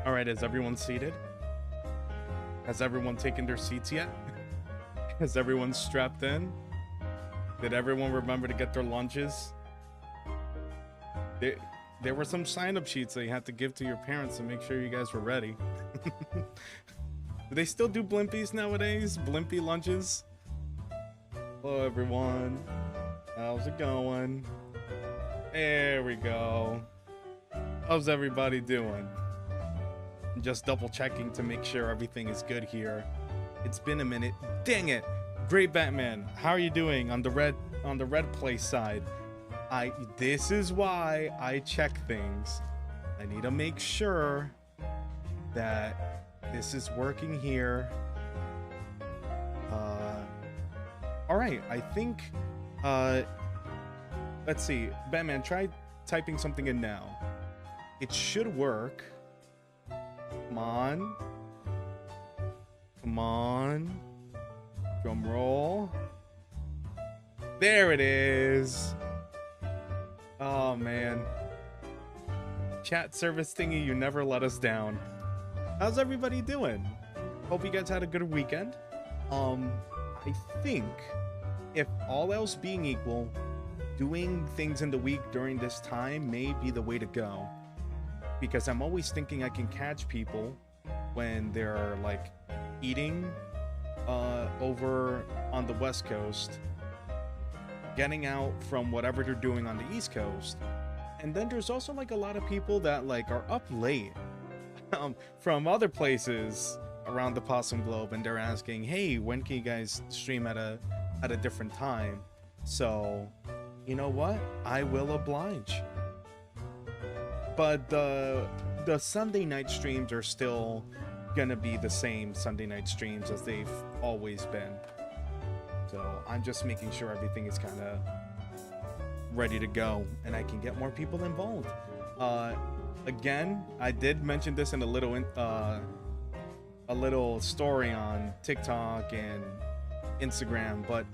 All right, is everyone seated? Has everyone taken their seats yet? Has everyone strapped in? Did everyone remember to get their lunches? There were some sign-up sheets that you had to give to your parents to make sure you guys were ready. Do they still do blimpies nowadays? Blimpie lunches? Hello, everyone. How's it going? There we go. How's everybody doing? Just double checking to make sure everything is good here. It's been a minute. Dang it! Great Batman. How are you doing on the red place side? This is why I check things. I need to make sure that this is working here. All right, I think let's see. Batman, try typing something in now. It should work. Come on. Come on. Drum roll. There it is. Oh, man. Chat service thingy, you never let us down. How's everybody doing? Hope you guys had a good weekend. I think if all else being equal, doing things in the week during this time may be the way to go. Because I'm always thinking I can catch people when they're like eating over on the West Coast, getting out from whatever they're doing on the East Coast. And then there's also like a lot of people that like are up late from other places around the Possum globe, and they're asking, hey, when can you guys stream at a different time? So you know what, I will oblige. But the Sunday night streams are still gonna be the same Sunday night streams as they've always been. So I'm just making sure everything is kind of ready to go and I can get more people involved. Again, I did mention this in a little story on TikTok and Instagram, but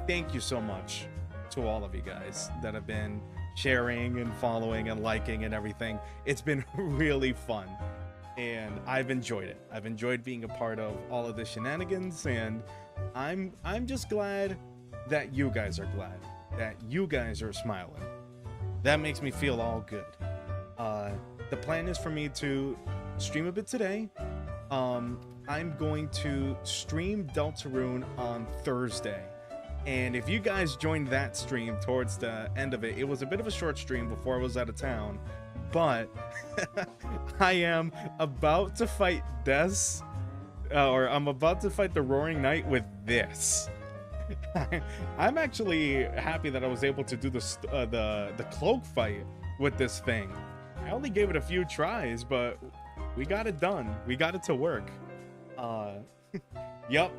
thank you so much to all of you guys that have been sharing and following and liking and everything. It's been really fun and I've enjoyed it. I've enjoyed being a part of all of the shenanigans, and I'm just glad that you guys are glad, that you guys are smiling. That makes me feel all good. The plan is for me to stream a bit today. I'm going to stream Deltarune on Thursday. And if you guys joined that stream towards the end of it, it was a bit of a short stream before I was out of town, but I am about to fight Des, or I'm about to fight the Roaring Knight with this. I'm actually happy that I was able to do the cloak fight with this thing. I only gave it a few tries, but we got it done. We got it to work. Yep,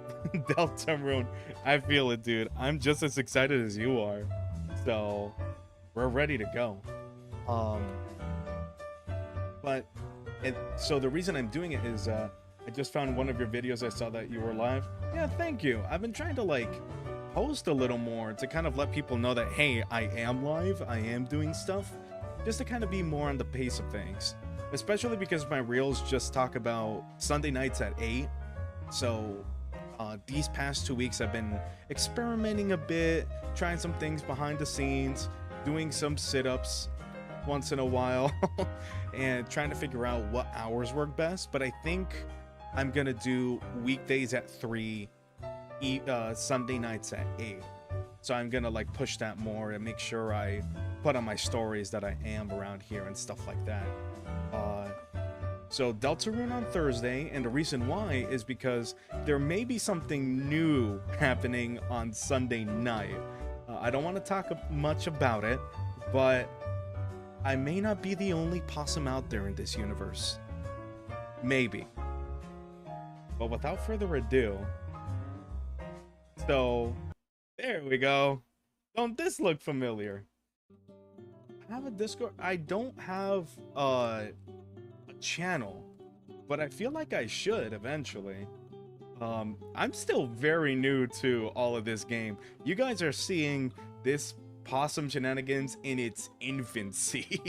Deltarune. I feel it, dude. I'm just as excited as you are. So we're ready to go. So the reason I'm doing it is I just found one of your videos. I saw that you were live. Yeah, thank you. I've been trying to like post a little more to kind of let people know that, hey, I am live. I am doing stuff, just to kind of be more on the pace of things. Especially because my reels just talk about Sunday nights at 8. So these past 2 weeks I've been experimenting a bit, trying some things behind the scenes, doing some sit-ups once in a while, and trying to figure out what hours work best. But I think I'm gonna do weekdays at 3, Sunday nights at 8. So I'm gonna like push that more and make sure I put on my stories that I am around here and stuff like that. So Deltarune on Thursday, and the reason why is because there may be something new happening on Sunday night. I don't want to talk much about it, but I may not be the only possum out there in this universe. Maybe. But without further ado, so there we go. Don't this look familiar? I have a Discord. I don't have a channel, but I feel like I should eventually. I'm still very new to all of this game. You guys are seeing this Possum shenanigans in its infancy.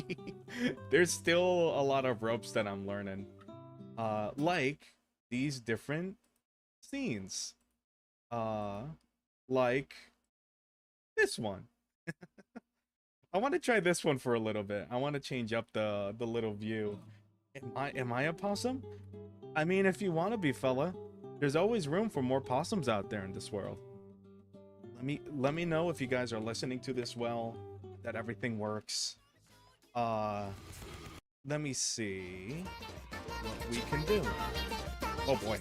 There's still a lot of ropes that I'm learning. like these different scenes. Like this one. I want to try this one for a little bit. I want to change up the little view. Am I a possum? I mean, if you want to be, fella, there's always room for more possums out there in this world. Let me know if you guys are listening to this well, that everything works. Let me see what we can do. Oh boy.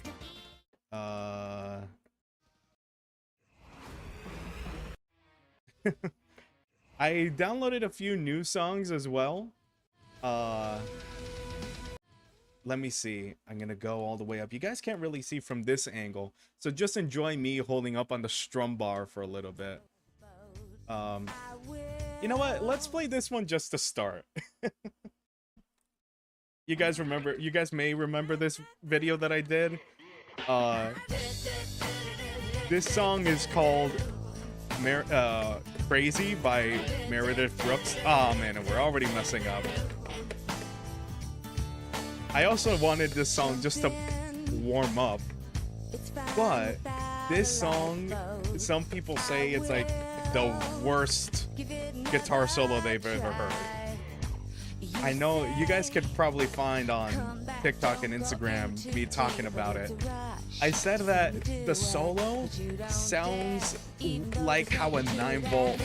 I downloaded a few new songs as well. Let me see. I'm gonna go all the way up. You guys can't really see from this angle, so just enjoy me holding up on the strum bar for a little bit. You know what? Let's play this one just to start. You guys may remember this video that I did. This song is called Crazy by Meredith Brooks. Oh man, and we're already messing up. I also wanted this song just to warm up, but this song, some people say it's like the worst guitar solo they've ever heard. I know you guys could probably find on TikTok and Instagram me talking about it. I said that the solo sounds like how a 9-volt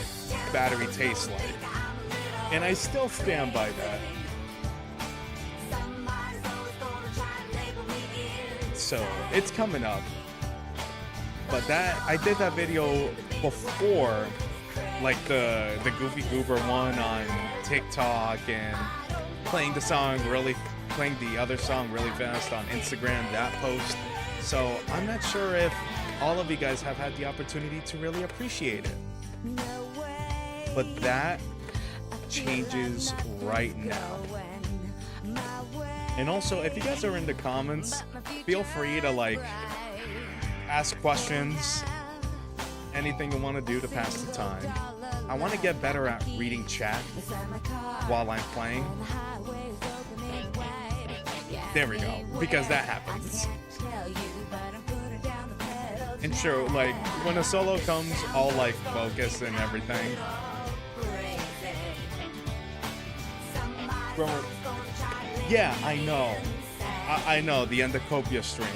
battery tastes like, and I still stand by that. So it's coming up, but I did that video before, like the Goofy Goober one on TikTok, and playing the other song really fast on Instagram, that post. So I'm not sure if all of you guys have had the opportunity to really appreciate it, but that changes right now. And also, if you guys are in the comments, feel free to like ask questions, anything you want to do to pass the time. I want to get better at reading chat while I'm playing. There we go, because that happens. And sure, like when a solo comes, I'll like focus and everything. Bro, yeah, I know. I know, the Endocopia stream.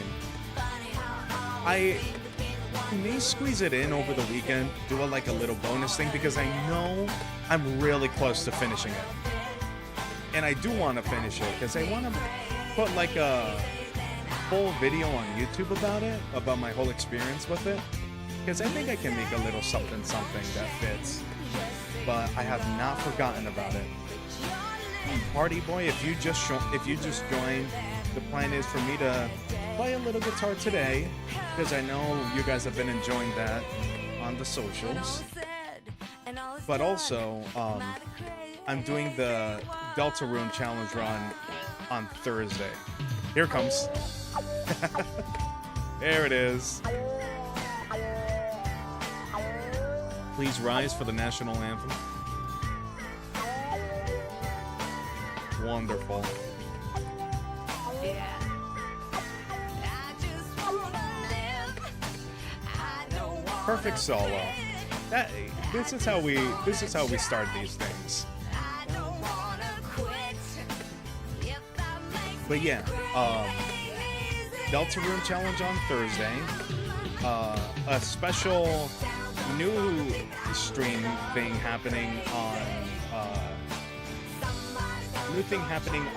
I may squeeze it in over the weekend, do a little bonus thing, because I know I'm really close to finishing it. And I do want to finish it, because I want to put like a full video on YouTube about my whole experience with it. Because I think I can make a little something that fits. But I have not forgotten about it. Party boy, if you just joined, the plan is for me to play a little guitar today, because I know you guys have been enjoying that on the socials. But also, I'm doing the Deltarune challenge run on Thursday. Here it comes. There it is. Please rise for the national anthem. Wonderful. Perfect solo. This is how we start these things. But yeah, Deltarune challenge on Thursday. A special new stream thing happening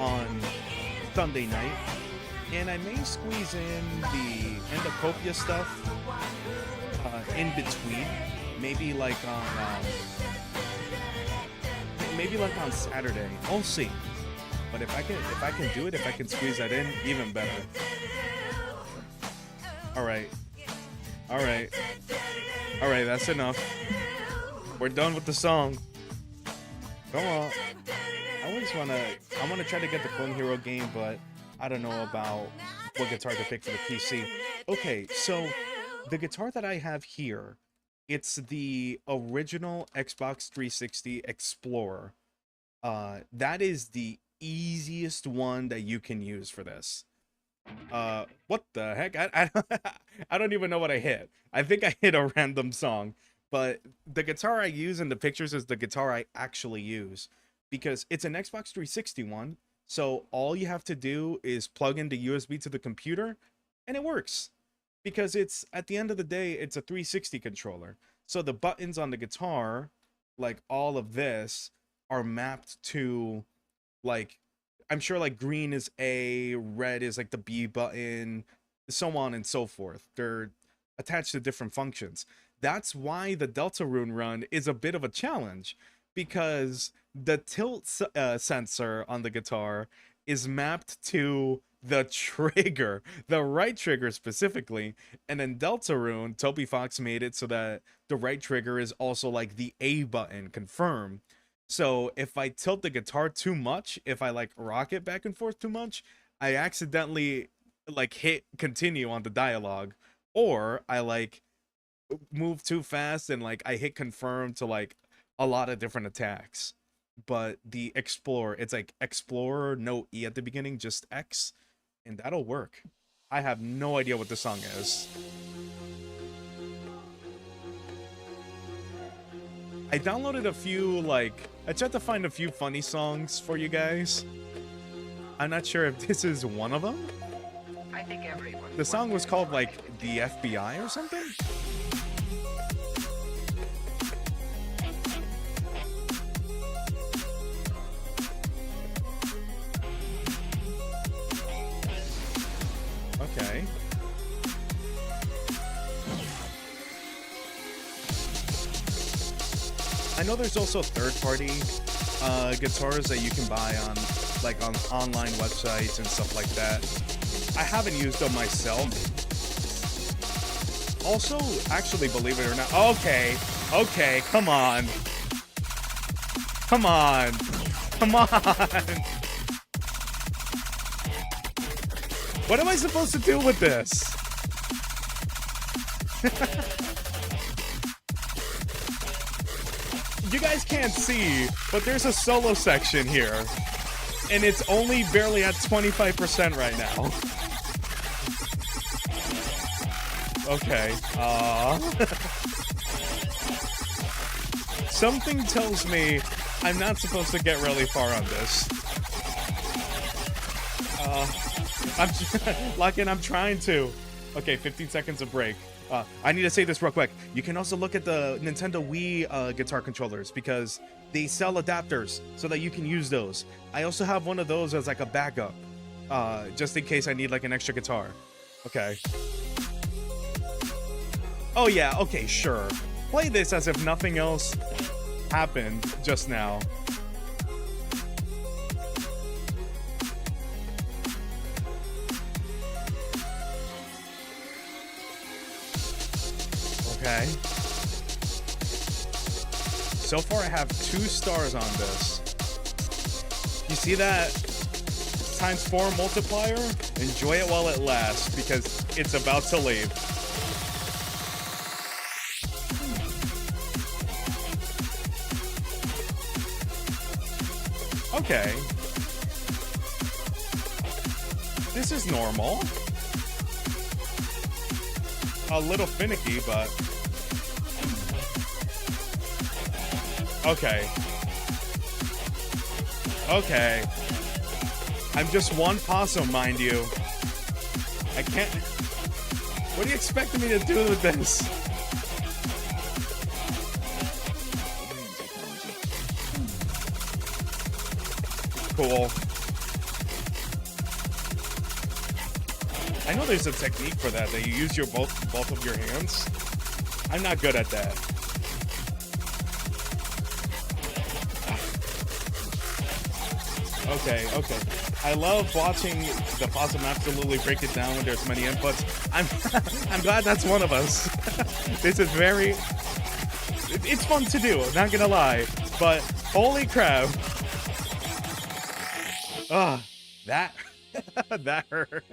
on Sunday night, and I may squeeze in the Endocopia stuff in between, maybe like on Saturday. I'll see. But if I can do it, if I can squeeze that in, even better. All right, that's enough. We're done with the song. Come on. I want to try to get the Clone Hero game, but I don't know about what guitar to pick for the PC. Okay, so the guitar that I have here, it's the original Xbox 360 Explorer. That is the easiest one that you can use for this. What the heck? I don't even know what I hit. I think I hit a random song, but the guitar I use in the pictures is the guitar I actually use because it's an Xbox 360 one. So all you have to do is plug in the USB to the computer and it works. Because it's at the end of the day, it's a 360 controller. So the buttons on the guitar, like all of this, are mapped to like I'm sure like green is A, red is like the B button, so on and so forth. They're attached to different functions. That's why the Delta Rune run is a bit of a challenge because the sensor on the guitar is mapped to the trigger, the right trigger specifically, and then Delta Rune, Toby Fox made it so that the right trigger is also like the A button, confirm. So if I tilt the guitar too much, if I like rock it back and forth too much, I accidentally like hit continue on the dialogue, or I like move too fast and like I hit confirm to like a lot of different attacks. But the explore, it's like explorer, no E at the beginning, just X, and that'll work. I have no idea what the song is. I downloaded a few, like, I tried to find a few funny songs for you guys. I'm not sure if this is one of them. I think everyone. The song was called, like, The FBI or something? Okay. I know there's also third-party guitars that you can buy on like on online websites and stuff like that. I haven't used them myself. Also, actually, believe it or not, okay, come on. Come on. What am I supposed to do with this? You guys can't see, but there's a solo section here. And it's only barely at 25% right now. Okay. Something tells me I'm not supposed to get really far on this. I'm trying to. Okay, 15 seconds of break. I need to say this real quick. You can also look at the Nintendo Wii guitar controllers because they sell adapters so that you can use those. I also have one of those as like a backup, just in case I need like an extra guitar. Okay. Oh yeah, okay, sure. Play this as if nothing else happened just now. Okay. So far, I have 2 stars on this. You see that ×4 multiplier? Enjoy it while it lasts, because it's about to leave. Okay. This is normal. A little finicky, but... Okay. Okay. I'm just one possum, mind you. I can't... What do you expect me to do with this? Cool. I know there's a technique for that you use your both of your hands. I'm not good at that. Okay. I love watching the Possum absolutely break it down when there's many inputs. I'm glad that's one of us. This is very... It's fun to do, not gonna lie. But holy crap. That... that hurt.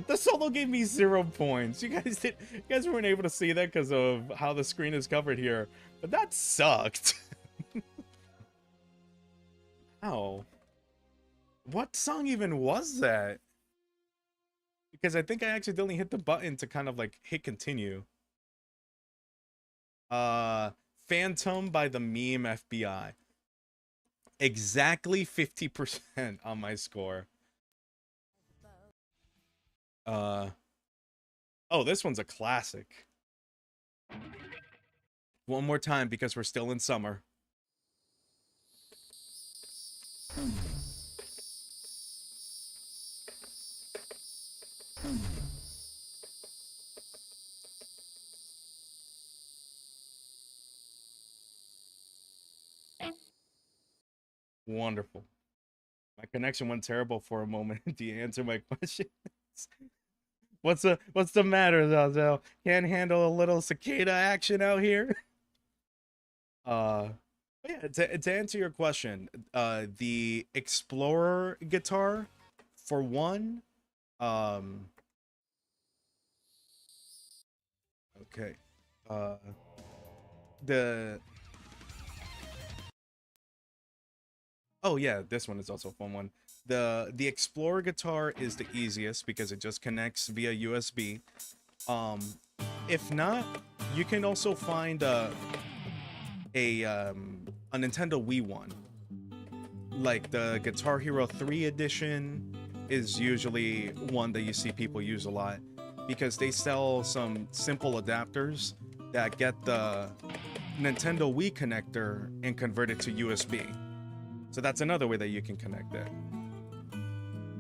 The solo gave me 0 points. You guys weren't able to see that because of how the screen is covered here. But that sucked. Ow. What song even was that? because I think I accidentally hit the button to kind of like hit continue. Uh, Phantom by the meme FBI. Exactly 50% on my score. Uh, oh, this one's a classic. One more time because we're still in summer. Wonderful. My connection went terrible for a moment. Do you answer my question? What's the matter, Zazel? Can't handle a little cicada action out here? Uh yeah, to answer your question, the Explorer guitar for one, um okay. Uh the Oh yeah, this one is also a fun one. The Explorer guitar is the easiest because it just connects via USB. Um, if not, you can also find a Nintendo Wii one. Like the Guitar Hero 3 edition is usually one that you see people use a lot because they sell some simple adapters that get the Nintendo Wii connector and convert it to USB. So that's another way that you can connect it.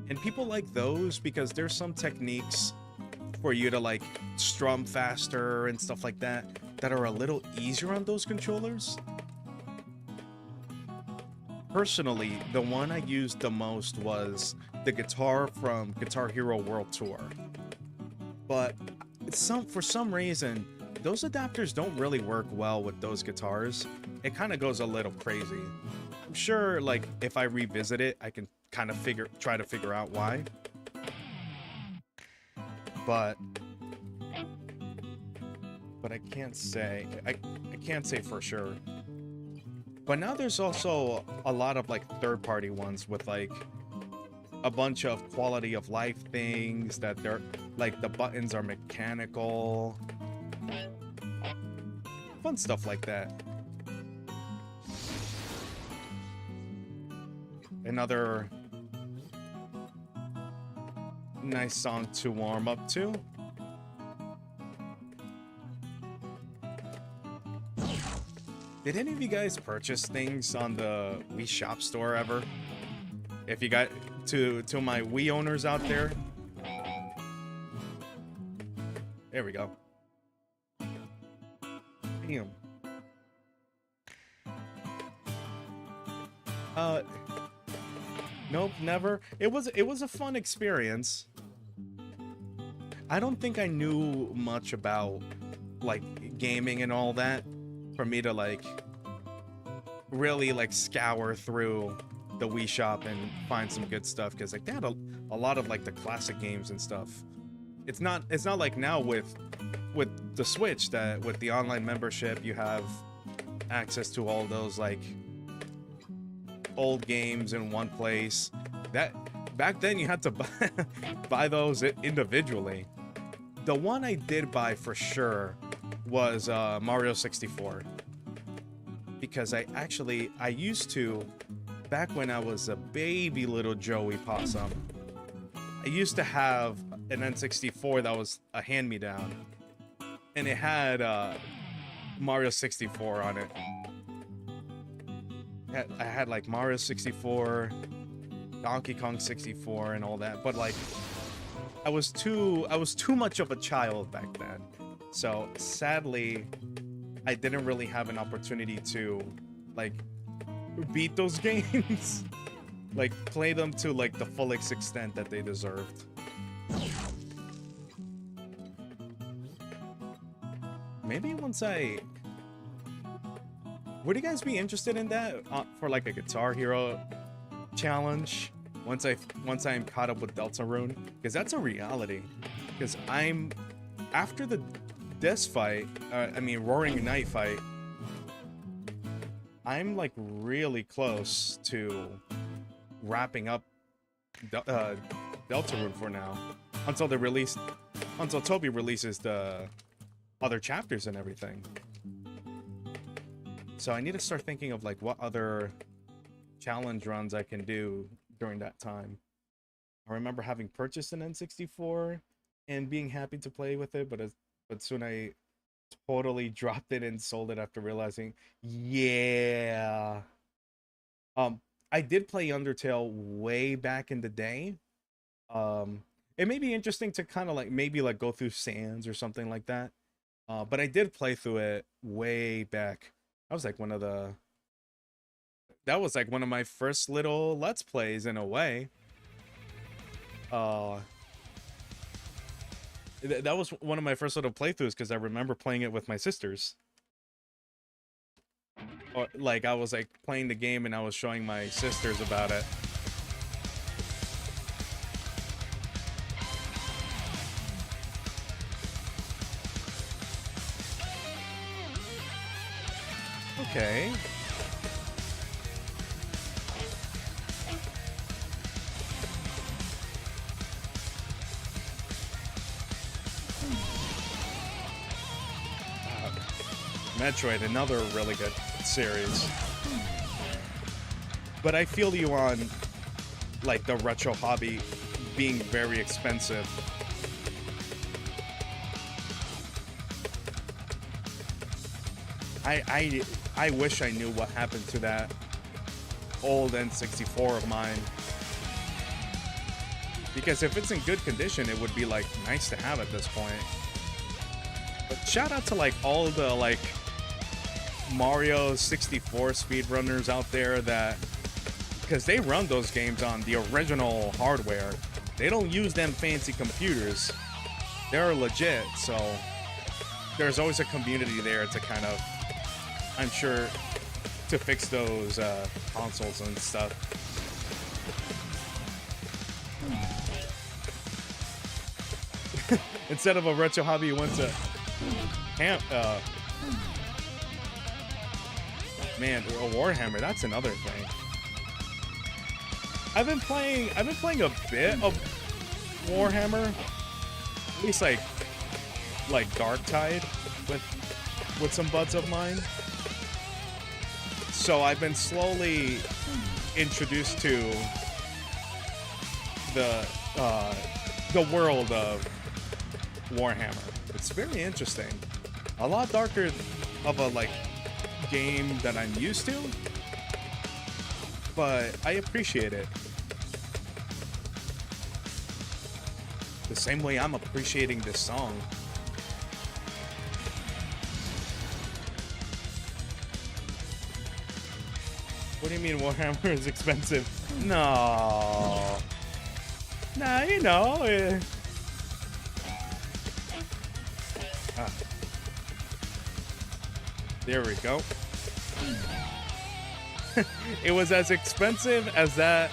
And people like those because there's some techniques for you to like strum faster and stuff like that that are a little easier on those controllers. Personally, the one I used the most was the guitar from Guitar Hero World Tour. But for some reason, those adapters don't really work well with those guitars. It kind of goes a little crazy. I'm sure like if I revisit it, I can kind of try to figure out why. But I can't say I can't say for sure. But now there's also a lot of like third-party ones with like a bunch of quality of life things that they're like the buttons are mechanical. Fun stuff like that. Another nice song to warm up to. Did any of you guys purchase things on the Wii Shop Store ever? If you got to my Wii owners out there. There we go. Damn. Nope, never. It was a fun experience. I don't think I knew much about like gaming and all that for me to like really like scour through the Wii shop and find some good stuff because like they had a lot of like the classic games and stuff. It's not like now with the Switch that with the online membership you have access to all those like old games in one place. That back then you had to buy those individually. The one I did buy for sure was Mario 64 because I used to, back when I was a baby little Joey Possum, I used to have an N64 that was a hand-me-down and it had Mario 64 on it. I had like Mario 64, Donkey Kong 64 and all that, but like I was too much of a child back then. So sadly, I didn't really have an opportunity to like beat those games. Like play them to like the full extent that they deserved. Maybe once would you guys be interested in that for like a Guitar Hero challenge? Once I'm caught up with Deltarune, because that's a reality. Because I'm after this fight, Roaring Night fight, I'm like really close to wrapping up Deltarune for now. until they release, until Toby releases the other chapters and everything. So I need to start thinking of like what other challenge runs I can do during that time. I remember having purchased an N64 and being happy to play with it, but soon I totally dropped it and sold it after realizing, yeah. I did play Undertale way back in the day. It may be interesting to kind of like maybe like go through Sans or something like that. But I did play through it way back. That was like one of my first little Let's Plays in a way. That was one of my first little playthroughs because I remember playing it with my sisters. Or like I was like playing the game and I was showing my sisters about it. Okay. Metroid, another really good series. But I feel you on like the retro hobby being very expensive. I wish I knew what happened to that old N64 of mine. Because if it's in good condition, it would be like nice to have at this point. But shout out to like all the like Mario 64 speedrunners out there that, because they run those games on the original hardware. They don't use them fancy computers. They're legit, so there's always a community there to kind of, I'm sure, to fix those consoles and stuff. Instead of a retro hobby, you went to man, a Warhammer. That's another thing. I've been playing a bit of Warhammer, at least like Darktide with some buds of mine. So I've been slowly introduced to the world of Warhammer. It's very interesting. A lot darker of a like game that I'm used to, but I appreciate it. The same way I'm appreciating this song. What do you mean Warhammer is expensive? No. Nah, you know. There we go. It was as expensive as that.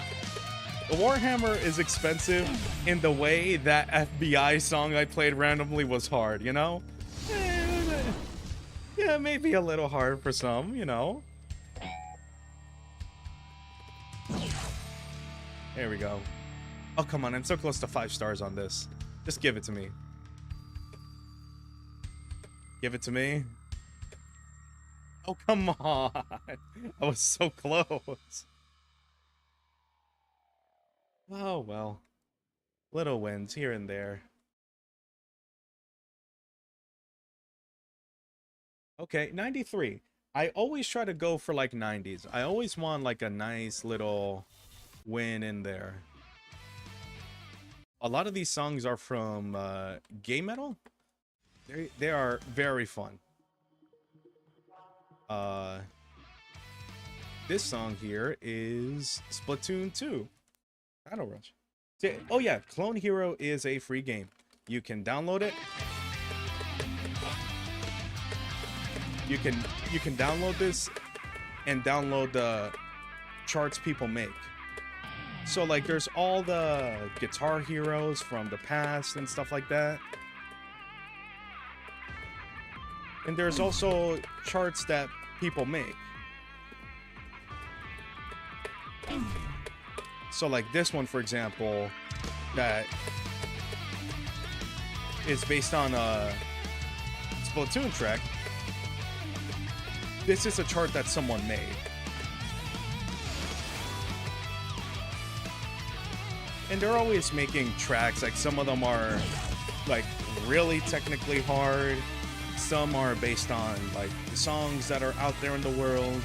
Warhammer is expensive in the way that FBI song I played randomly was hard, you know? Yeah, maybe a little hard for some, you know? There we go. Oh, come on. I'm so close to 5 stars on this. Just give it to me. Give it to me. Oh, come on. I was so close. Oh, well. Little wins here and there. Okay, 93. I always try to go for like 90s. I always want like a nice little win in there. A lot of these songs are from Game Metal. They are very fun. This song here is Splatoon 2 Battle Rush. Oh yeah, Clone Hero is a free game. You can download it. You can download this and download the charts people make. So like there's all the Guitar Heroes from the past and stuff like that. And there's also charts that people make. So like this one, for example, that is based on a Splatoon track. This is a chart that someone made. And they're always making tracks, like some of them are like really technically hard. Some are based on like the songs that are out there in the world.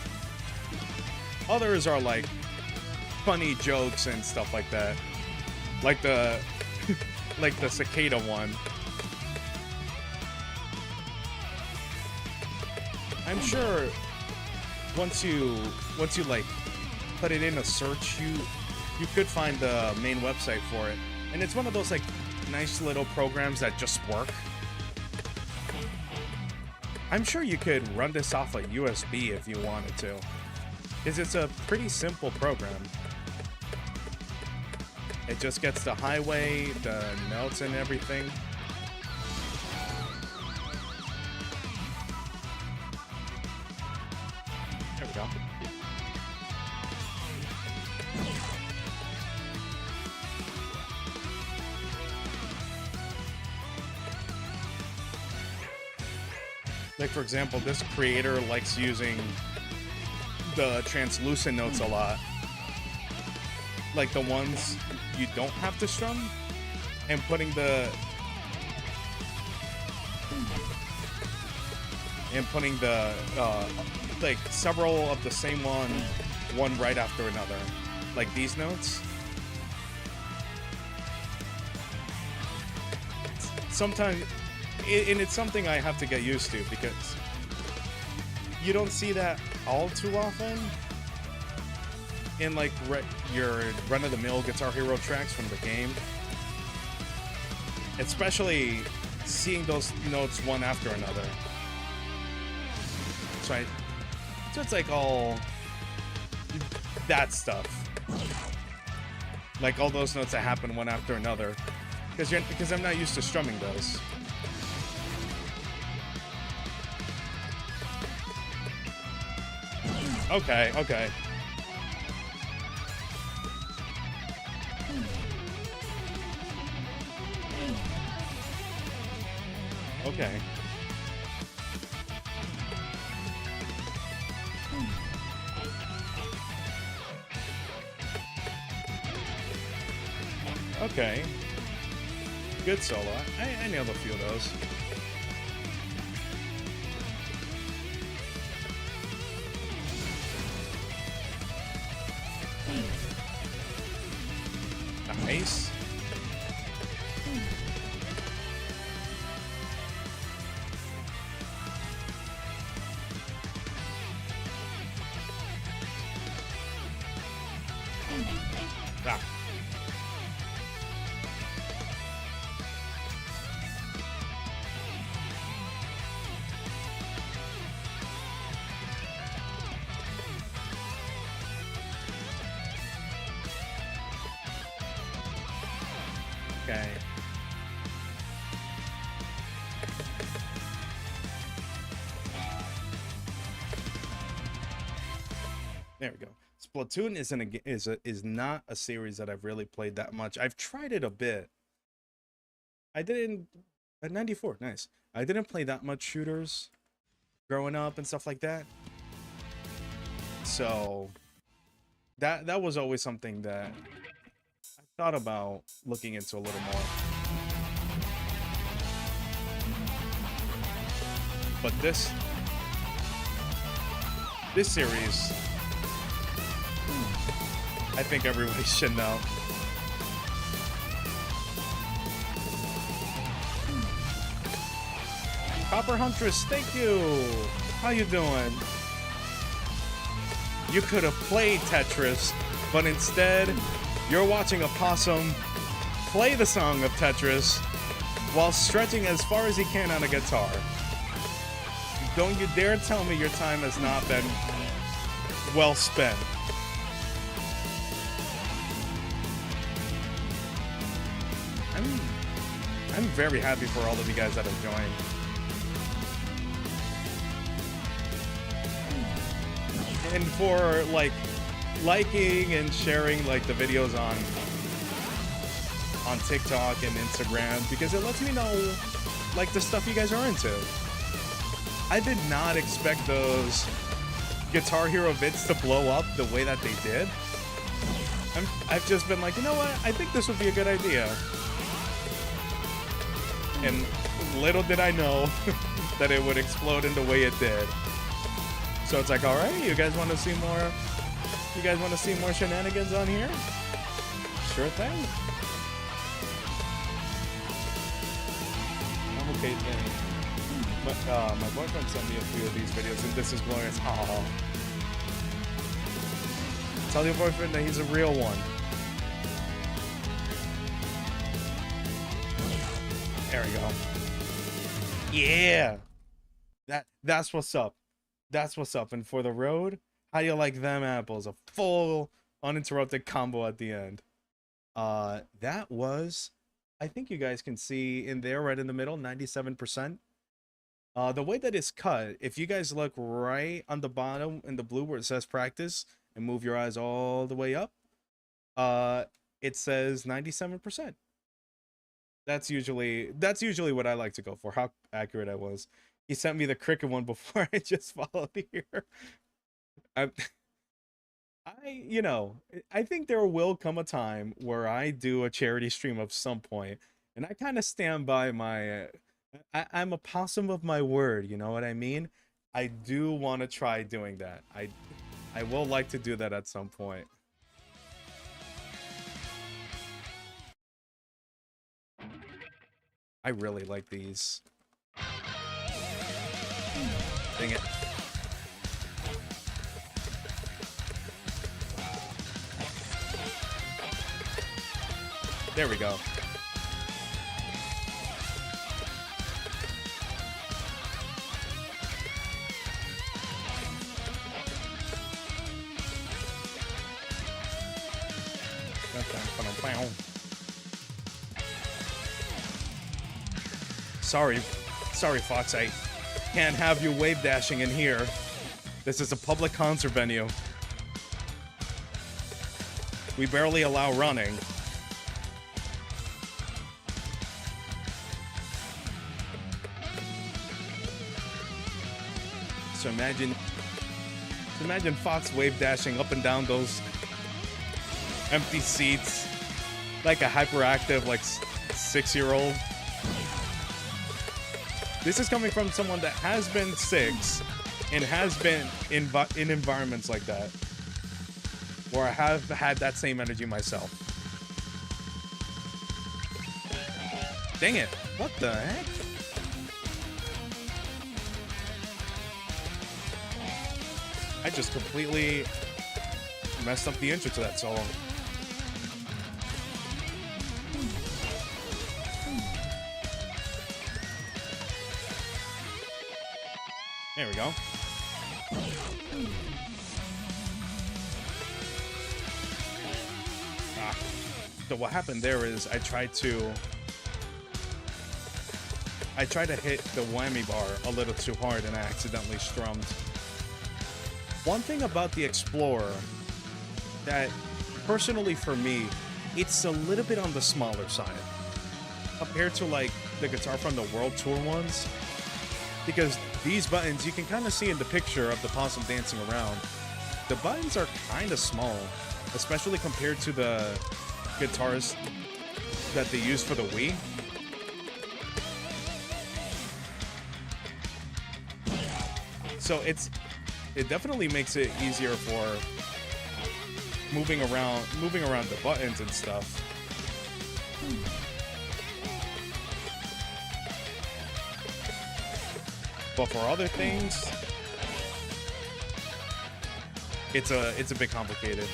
Others are like funny jokes and stuff like that. Like the like the cicada one. I'm sure once you like put it in a search, you could find the main website for it. And it's one of those like nice little programs that just work. I'm sure you could run this off a USB if you wanted to, because it's a pretty simple program. It just gets the highway, the notes and everything. There we go. Like, for example, this creator likes using the translucent notes a lot. Like the ones you don't have to strum, and putting the like several of the same one right after another, like these notes. Sometimes, and it's something I have to get used to, because you don't see that all too often in like your run-of-the-mill Guitar Hero tracks from the game. Especially seeing those notes one after another. So it's like all that stuff. Like all those notes that happen one after another. Because I'm not used to strumming those. Okay, okay. Okay. Okay. Good solo. I nailed a few of those. Nice. Ah. Okay. There we go. Splatoon is not a series that I've really played that much. I've tried it a bit. I didn't at 94, nice. I didn't play that much shooters growing up and stuff like that. So that was always something that I thought about looking into a little more. But this series, I think everybody should know. Copper Huntress, thank you. How you doing? You could have played Tetris, but instead, you're watching a possum play the song of Tetris while stretching as far as he can on a guitar. Don't you dare tell me your time has not been well spent. I'm very happy for all of you guys that have joined. And for like liking and sharing like the videos on TikTok and Instagram, because it lets me know like the stuff you guys are into. I did not expect those Guitar Hero vids to blow up the way that they did. I've just been like, you know what? I think this would be a good idea. And little did I know that it would explode in the way it did. So it's like, all right, you guys want to see more? You guys want to see more shenanigans on here? Sure thing. Okay, thing. But my boyfriend sent me a few of these videos, and this is glorious. Aww. Tell your boyfriend that he's a real one. There we go. Yeah. That's what's up. That's what's up. And for the road, how do you like them apples? A full uninterrupted combo at the end. That was, I think you guys can see in there right in the middle, 97%. The way that it's cut, if you guys look right on the bottom in the blue where it says practice and move your eyes all the way up, it says 97%. That's usually what I like to go for, how accurate I was. He sent me the cricket one before I just followed here. You know, I think there will come a time where I do a charity stream of some point, and I kind of stand by my, I'm a possum of my word, you know what I mean? I do want to try doing that. I will like to do that at some point. I really like these. Dang it. There we go. Sorry, Fox, I can't have you wave dashing in here. This is a public concert venue. We barely allow running. So imagine Fox wave dashing up and down those empty seats like a hyperactive, like 6-year-old. This is coming from someone that has been 6 and has been in environments like that, where I have had that same energy myself. Dang it! What the heck? I just completely messed up the intro to that song. There we go. So what happened there is I tried to hit the whammy bar a little too hard and I accidentally strummed. One thing about the Explorer that personally for me, it's a little bit on the smaller side compared to like the guitar from the World Tour ones, because these buttons, you can kind of see in the picture of the Possum dancing around, the buttons are kind of small, especially compared to the guitars that they use for the Wii. So it definitely makes it easier for moving around the buttons and stuff. But for other things, it's a bit complicated.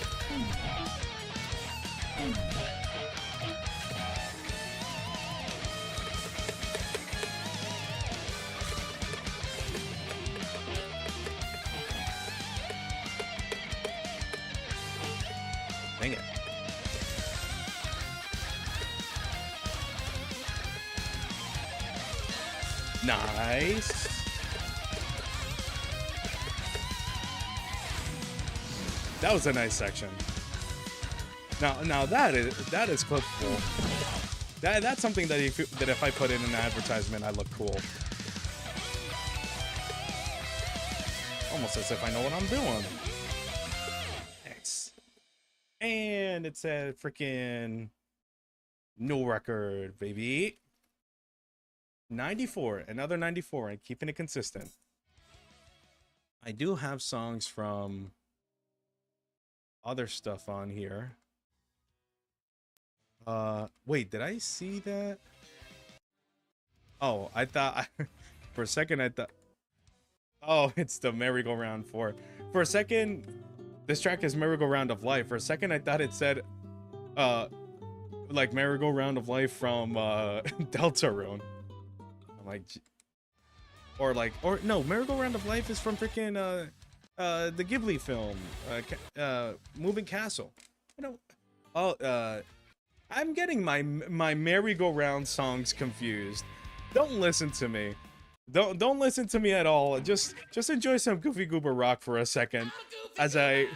Dang it. Nice. That was a nice section. Now that is clippable. That's something that if I put in an advertisement, I look cool. Almost as if I know what I'm doing. Thanks. And it's a freaking new record, baby. 94, another 94, and keeping it consistent. I do have songs from other stuff on here. Wait, did I see that? Oh, I thought for a second I thought, oh, it's the merry-go-round 4. For a second, this track is Merry-Go-Round of Life. For a second I thought it said like Merry-Go-Round of Life from Deltarune. I'm like, or no, Merry-Go-Round of Life is from freaking the Ghibli film, Moving Castle. You know, I'm getting my merry-go-round songs confused. Don't listen to me. Don't listen to me at all. Just enjoy some Goofy Goober rock for a second, as I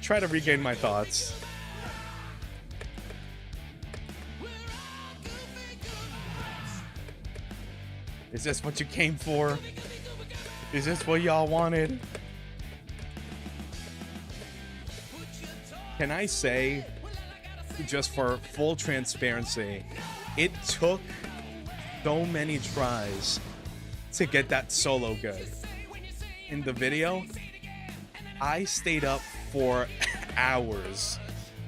try to regain my thoughts. Is this what you came for? Is this what y'all wanted? Can I say, just for full transparency, it took so many tries to get that solo good. In the video, I stayed up for hours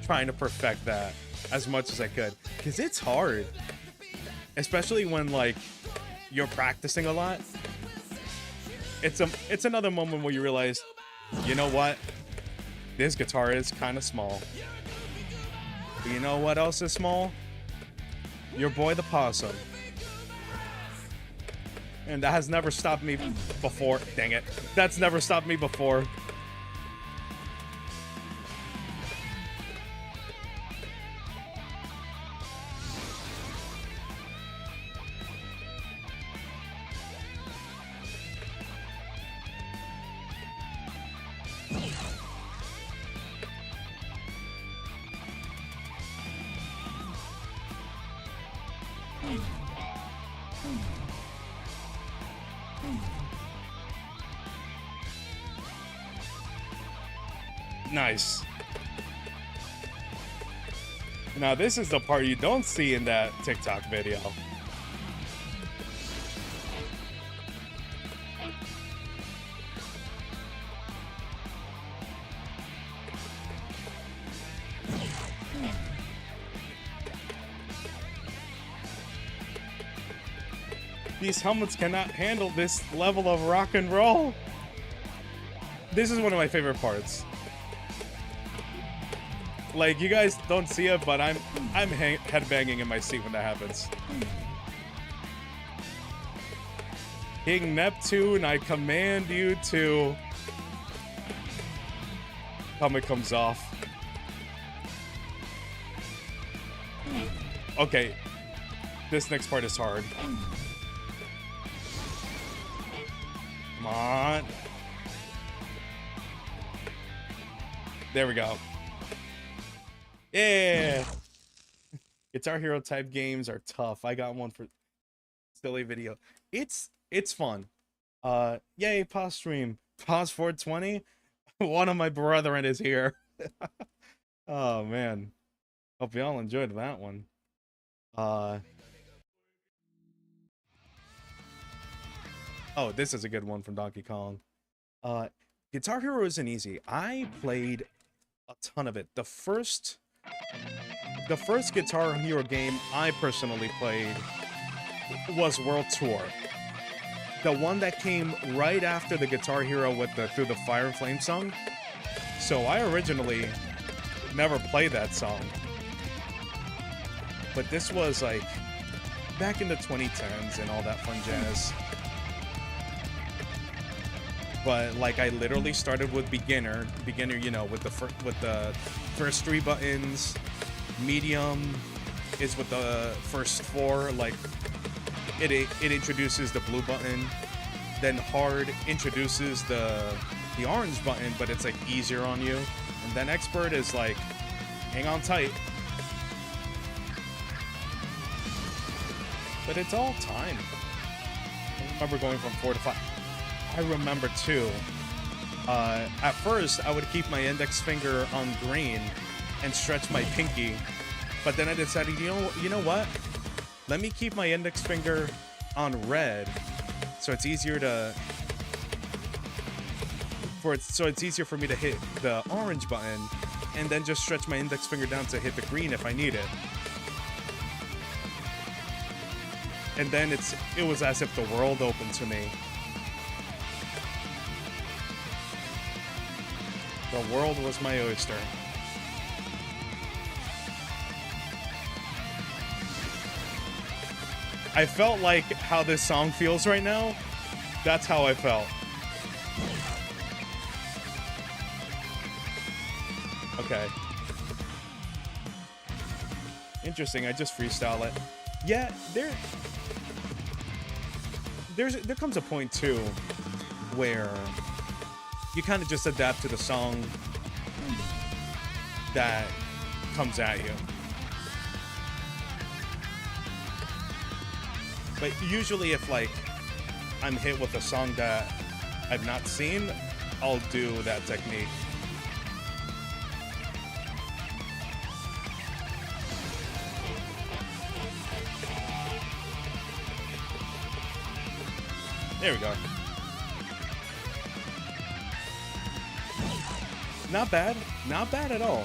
trying to perfect that as much as I could, because it's hard, especially when like you're practicing a lot. It's another moment where you realize, you know what? This guitar is kind of small. But you know what else is small? Your boy the Possum. And that has never stopped me before. Dang it. That's never stopped me before. Nice. Now this is the part you don't see in that TikTok video. These helmets cannot handle this level of rock and roll. This is one of my favorite parts. Like, you guys don't see it, but I'm headbanging in my seat when that happens. King Neptune, I command you to... Helmet comes off. Okay. This next part is hard. Come on. There we go. Yeah. Guitar Hero type games are tough. I got one for silly video. It's fun. Yay, pause stream. Pause 420. One of my brethren is here. Oh man. Hope y'all enjoyed that one. Oh, this is a good one from Donkey Kong. Guitar Hero isn't easy. I played a ton of it. The first Guitar Hero game I personally played was World Tour. The one that came right after the Guitar Hero with the Through the Fire and Flame song. So I originally never played that song. But this was like back in the 2010s and all that fun jazz. But like I literally started with beginner, you know, with the first 3 buttons. Medium is with the first 4. Like it introduces the blue button. Then hard introduces the orange button, but it's like easier on you. And then expert is like, hang on tight. but it's all time. I remember going from 4 to 5. I remember too. At first, I would keep my index finger on green and stretch my pinky, but then I decided, you know what? Let me keep my index finger on red, so it's easier for me to hit the orange button, and then just stretch my index finger down to hit the green if I need it. And then it was as if the world opened to me. The world was my oyster. I felt like how this song feels right now. That's how I felt. Okay. Interesting, I just freestyle it. Yeah, there comes a point too where you kind of just adapt to the song that comes at you. But usually if like I'm hit with a song that I've not seen, I'll do that technique. There we go. Not bad. Not bad at all.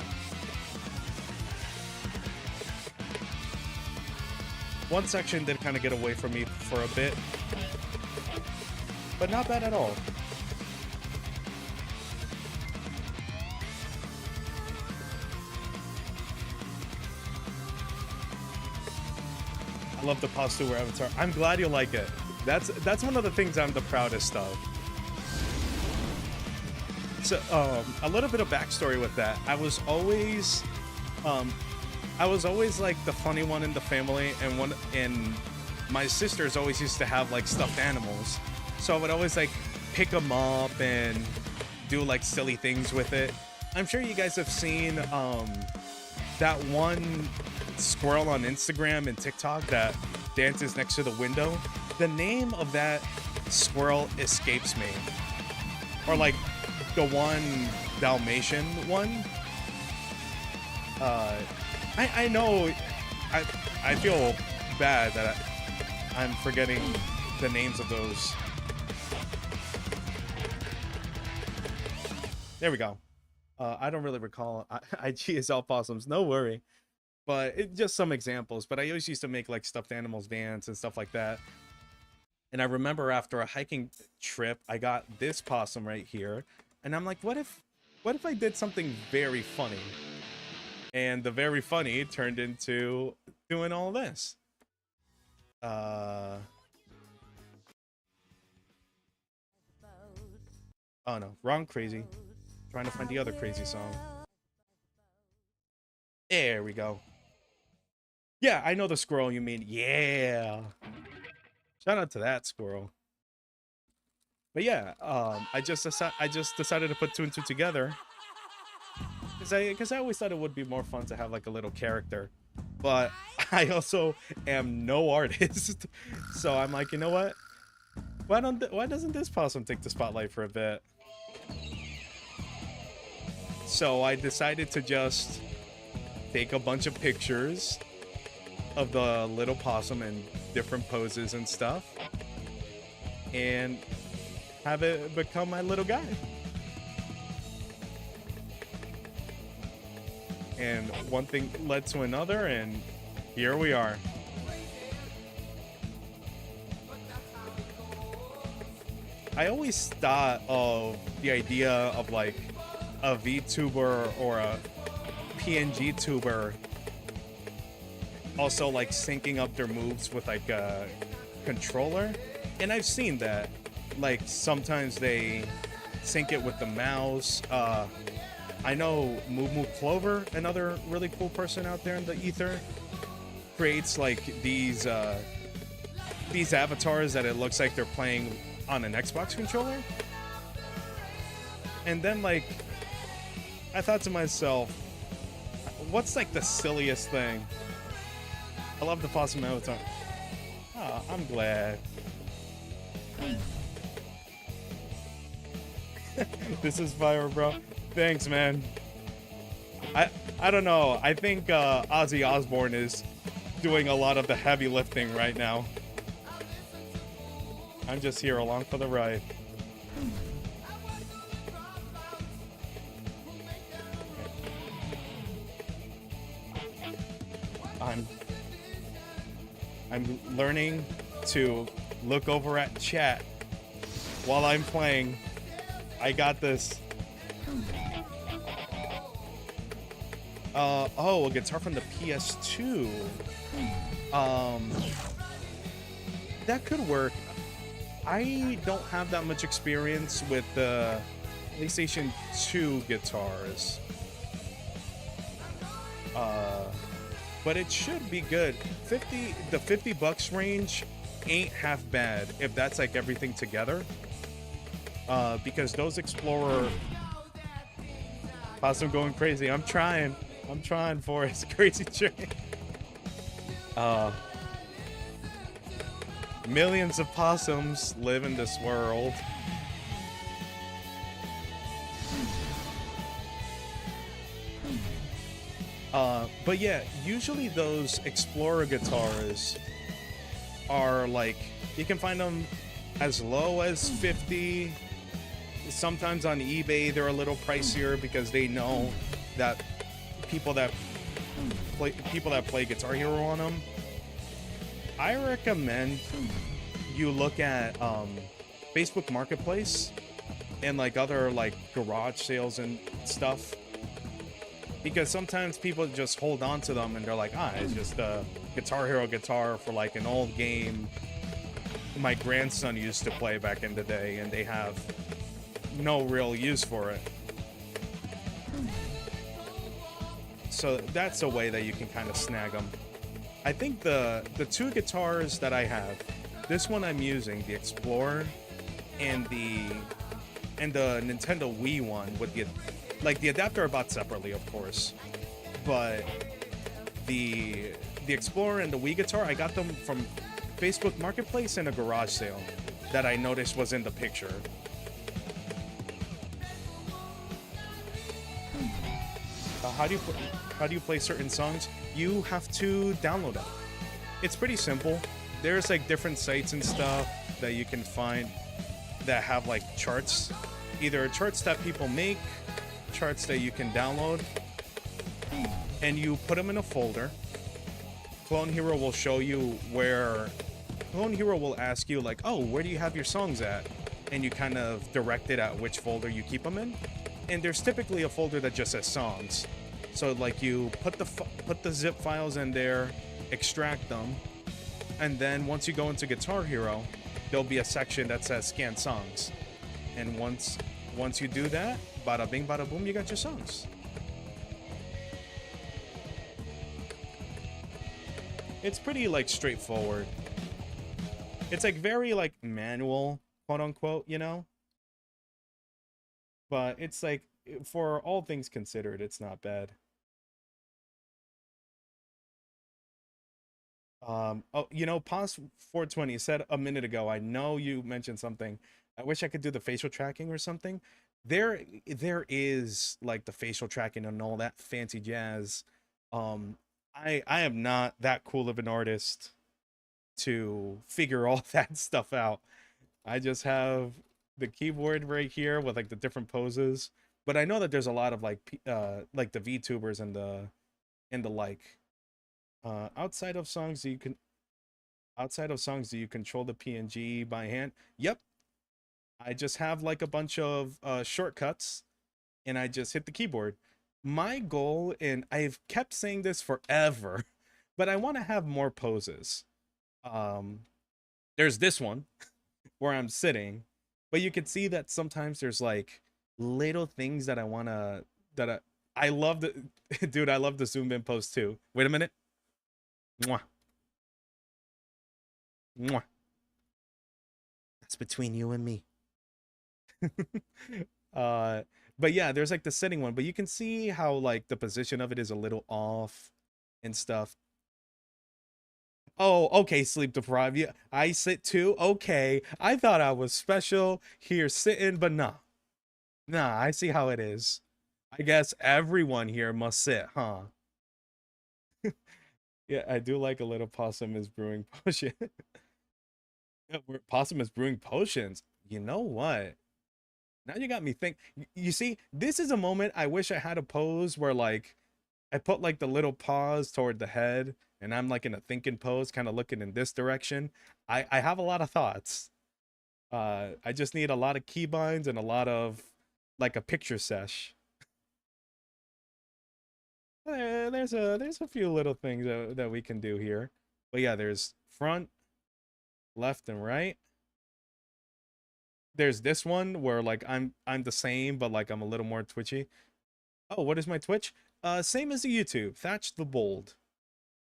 One section did kind of get away from me for a bit, but not bad at all. I love the posture avatar. I'm glad you like it. That's one of the things I'm the proudest of. So, a little bit of backstory with that. I was always like the funny one in the family, and my sisters always used to have like stuffed animals. So I would always like pick them up and do like silly things with it. I'm sure you guys have seen that one squirrel on Instagram and TikTok that dances next to the window. The name of that squirrel escapes me. Or like the one Dalmatian one. I know I feel bad that I'm forgetting the names of those. There we go. I don't really recall. IG is all possums, no worry. But just some examples. But I always used to make like stuffed animals dance and stuff like that. And I remember after a hiking trip, I got this possum right here. And I'm like, what if I did something very funny? And the very funny turned into doing all this. Oh no, wrong crazy. Trying to find the other crazy song. There we go. Yeah, I know the squirrel you mean. Yeah. Shout out to that squirrel. But yeah, I just decided to put two and two together. Because I always thought it would be more fun to have like a little character. But I also am no artist. So I'm like, you know what? Why doesn't this possum take the spotlight for a bit? So I decided to just take a bunch of pictures of the little possum in different poses and stuff, and have it become my little guy. And one thing led to another, and here we are. I always thought of the idea of like a VTuber or a PNG tuber also like syncing up their moves with like a controller, and I've seen that. Like sometimes they sync it with the mouse. I know Moo Moo Clover, another really cool person out there in the ether, creates like these avatars that it looks like they're playing on an Xbox controller. And then like I thought to myself, what's like the silliest thing? I love the Possum avatar. I'm glad. This is fire, bro. Thanks, man. I don't know. I think Ozzy Osbourne is doing a lot of the heavy lifting right now. I'm just here along for the ride. I'm learning to look over at chat while I'm playing. I got this. Oh, a guitar from the PS2. That could work. I don't have that much experience with the PlayStation 2 guitars. But it should be good. The $50 range ain't half bad if that's like everything together. Because those Explorer Possum going crazy. I'm trying for it. It's crazy train. Millions of possums live in this world. But yeah, usually those Explorer guitars are like, you can find them as low as 50. Sometimes on eBay they're a little pricier because they know that people that play Guitar Hero on them. I recommend you look at Facebook Marketplace and like other like garage sales and stuff, because sometimes people just hold on to them and they're like, it's just a Guitar Hero guitar for like an old game my grandson used to play back in the day, and they have no real use for it. So that's a way that you can kind of snag them. I think the two guitars that I have, this one I'm using, the Explorer, and the Nintendo Wii one with the adapter are bought separately, of course, but the Explorer and the Wii guitar, I got them from Facebook Marketplace in a garage sale that I noticed was in the picture. How do you play certain songs? You have to download them. It's pretty simple. There's like different sites and stuff that you can find that have like charts, either charts that people make, charts that you can download, and you put them in a folder. Clone Hero will show you where. Clone Hero will ask you like, oh, where do you have your songs at? And you kind of direct it at which folder you keep them in. And there's typically a folder that just says songs. So like you put the zip files in there, extract them, and then once you go into Guitar Hero, there'll be a section that says scan songs. And once you do that, bada bing bada boom, you got your songs. It's pretty like straightforward. It's like very like manual, quote unquote, you know? But it's like, for all things considered, it's not bad. Oh, you know, Pos 420 said a minute ago, I know you mentioned something. I wish I could do the facial tracking or something. There is like the facial tracking and all that fancy jazz. I am not that cool of an artist to figure all that stuff out. I just have the keyboard right here with like the different poses. But I know that there's a lot of like the VTubers and the like. Outside of songs, do you control the PNG by hand? Yep. I just have like a bunch of shortcuts, and I just hit the keyboard. My goal, and I've kept saying this forever, but I want to have more poses. There's this one where I'm sitting, but you can see that sometimes there's like little things that I wanna I love the dude. I love the zoom in pose too. Wait a minute. Mwah. Mwah. That's between you and me. uh but yeah, there's like the sitting one, but you can see how like the position of it is a little off and stuff. Oh, okay, sleep deprived. Yeah, I sit too. Okay, I thought I was special here sitting, but nah, nah. I see how it is. I guess everyone here must sit, huh? Yeah, I do like a little possum is brewing potion. Yeah, possum is brewing potions. You know what? Now you got me think. You see, this is a moment I wish I had a pose where like I put like the little paws toward the head and I'm like in a thinking pose, kind of looking in this direction. I have a lot of thoughts. I just need a lot of keybinds and a lot of like a picture sesh. There's a few little things that we can do here. But yeah, there's front, left, and right. There's this one where like I'm the same, but like I'm a little more twitchy. Oh, what is my Twitch? Same as the YouTube, Thatch the Bold.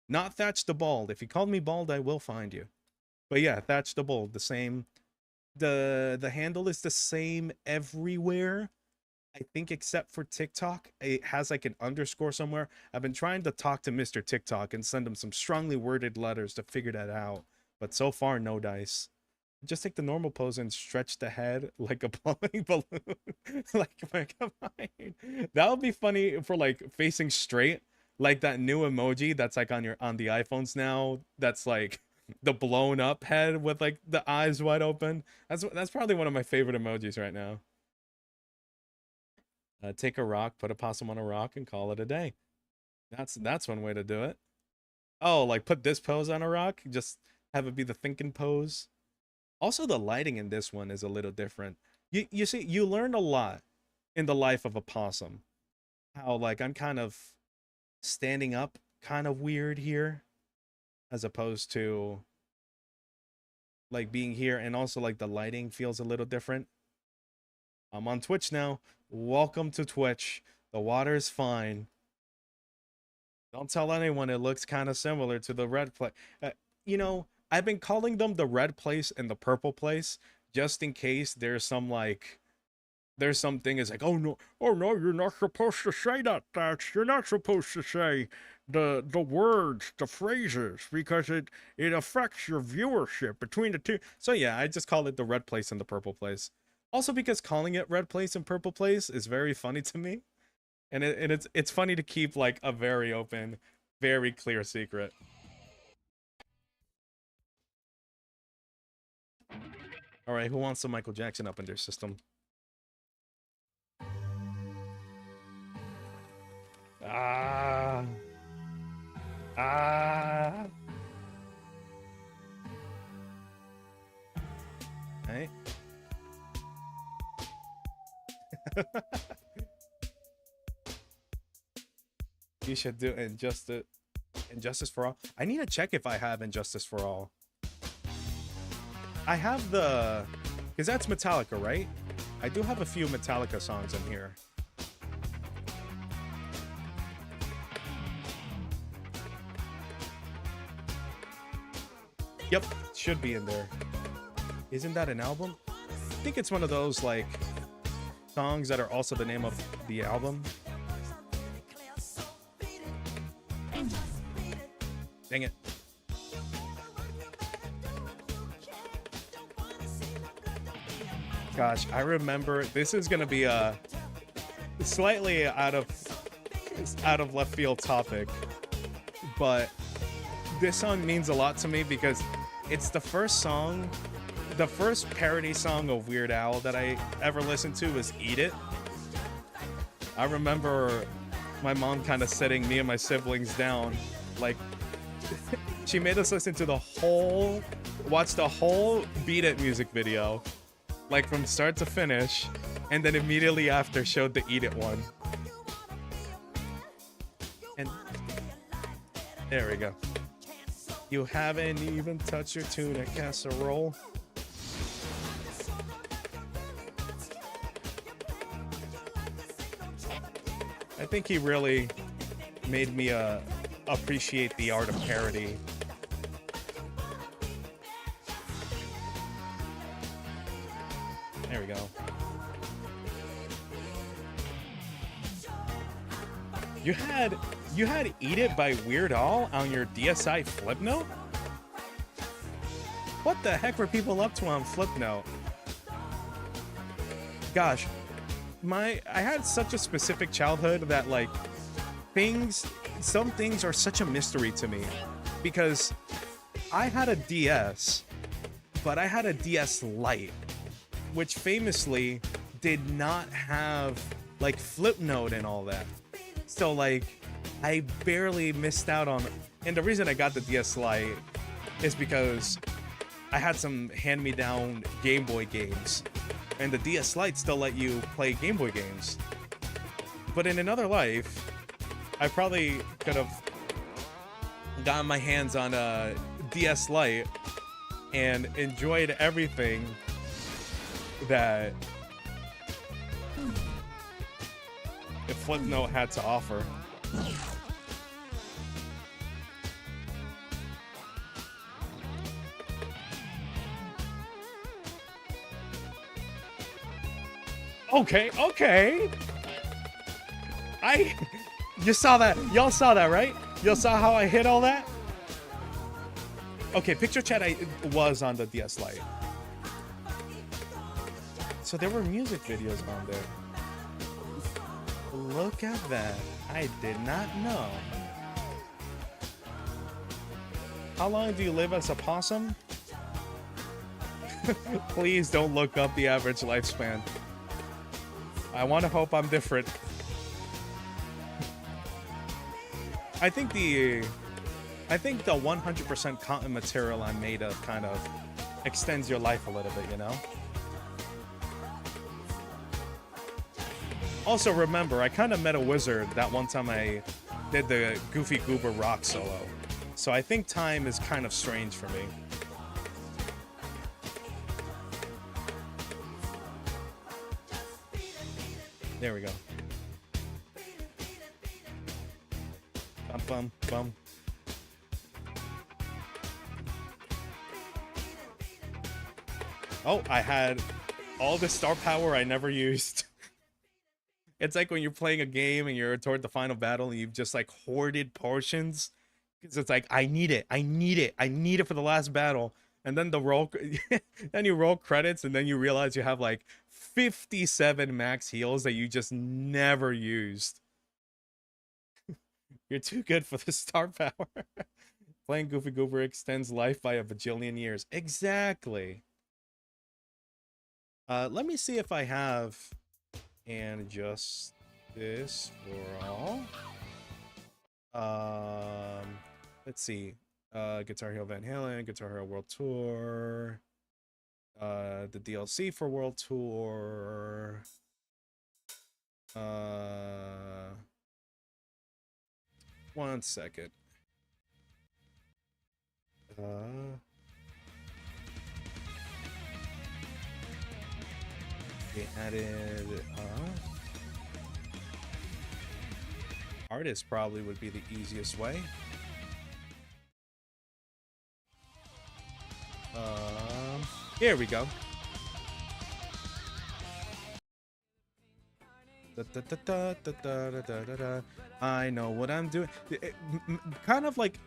Not Thatch the Bald. If you called me bald, I will find you. But yeah, Thatch the Bold, the same. The handle is the same everywhere. I think except for TikTok. It has like an underscore somewhere. I've been trying to talk to Mr. TikTok and send him some strongly worded letters to figure that out. But so far, no dice. Just take the normal pose and stretch the head like a blowing balloon. Like, come on. That would be funny for like facing straight, like that new emoji that's like on the iPhones now. That's like the blown up head with like the eyes wide open. That's probably one of my favorite emojis right now. Take a rock, put a possum on a rock, and call it a day. That's one way to do it. Oh, like put this pose on a rock, just have it be the thinking pose. Also, the lighting in this one is a little different. You see, you learn a lot in the life of a possum. How like I'm kind of standing up, kind of weird here, as opposed to like being here, and also like the lighting feels a little different. I'm on Twitch now. Welcome to Twitch. The water's fine. Don't tell anyone it looks kind of similar to the red place. You know, I've been calling them the red place and the purple place just in case there's some like there's something is like, oh no, you're not supposed to say that. You're not supposed to say the words, the phrases, because it affects your viewership between the two. So yeah, I just call it the red place and the purple place. Also because calling it red place and purple place is very funny to me. And it's funny to keep like a very open, very clear secret. All right, who wants some Michael Jackson up in their system? Ah. Ah. Right? You should do Injustice for All. I need to check if I have Injustice for All. I have the... Because that's Metallica, right? I do have a few Metallica songs in here. Yep, should be in there. Isn't that an album? I think it's one of those, like, songs that are also the name of the album. Dang it. Gosh, I remember this is gonna be a slightly out of left field topic, but this song means a lot to me because it's the first parody song of Weird Al that I ever listened to was Eat It. I remember my mom kind of sitting me and my siblings down, like she made us listen to watch the whole Beat It music video, like from start to finish, and then immediately after showed the Eat It one. And there we go. You haven't even touched your tuna casserole. I think he really made me appreciate the art of parody. There we go. You had Eat It by Weird Al on your DSi flip note? What the heck were people up to on Flipnote? Gosh, I had such a specific childhood that like some things are such a mystery to me, because I had a DS, but I had a DS Lite, which famously did not have like Flipnote and all that. So like I barely missed out on, and the reason I got the DS Lite is because I had some hand-me-down Game Boy games, and the DS Lite still let you play Game Boy games. But in another life, I probably could have gotten my hands on a DS Lite and enjoyed everything that Flipnote had to offer. Okay. You saw that. Y'all saw that, right? Y'all saw how I hit all that? Okay, picture chat was on the DS Lite. So there were music videos on there. Look at that. I did not know. How long do you live as a possum? Please don't look up the average lifespan. I want to hope I'm different. I think the 100% cotton material I'm made of kind of extends your life a little bit, you know? Also, remember, I kind of met a wizard that one time I did the Goofy Goober rock solo. So I think time is kind of strange for me. There we go. Bum, bum, bum. Oh, I had all the star power I never used. It's like when you're playing a game and you're toward the final battle and you've just like hoarded portions. Because it's like, I need it for the last battle. And then then you roll credits and then you realize you have like 57 max heals that you just never used. You're too good for the star power. Playing Goofy Goober extends life by a bajillion years. Exactly. Let me see if I have and just this for all. Let's see. Guitar Hero Van Halen, Guitar Hero World Tour, the DLC for World Tour, one second. They added artist probably would be the easiest way. Here we go. I know what I'm doing. Kind of like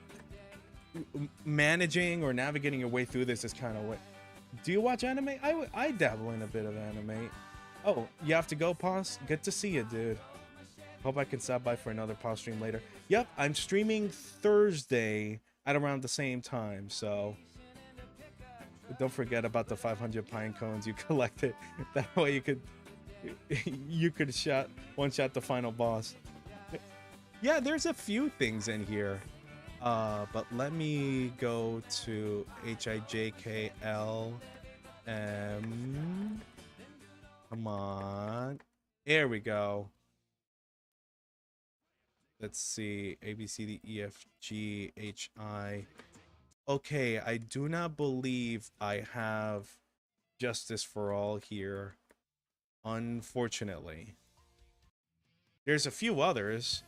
managing or navigating your way through this is kind of what. Do you watch anime? I dabble in a bit of anime. Oh, you have to go, Poss? Good to see you, dude. Hope I can stop by for another Poss stream later. Yep, I'm streaming Thursday at around the same time, so don't forget about the 500 pine cones you collected. That way you could one-shot the final boss. Yeah, there's a few things in here. But let me go to HIJKL. Come on. There we go. Let's see. A, B, C, D, E, F, G, H, I. Okay, I do not believe I have Justice for All here. Unfortunately. There's a few others.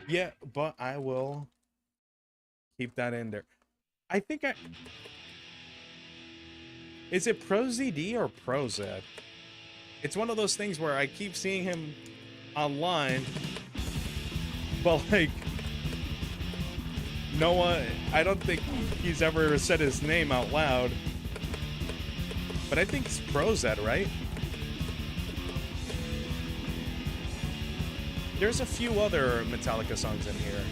Yeah, but I will keep that in there. I think Is it ProZD or ProZ? It's one of those things where I keep seeing him online, but like Noah, I don't think he's ever said his name out loud. But I think it's Prozed, right? There's a few other Metallica songs in here.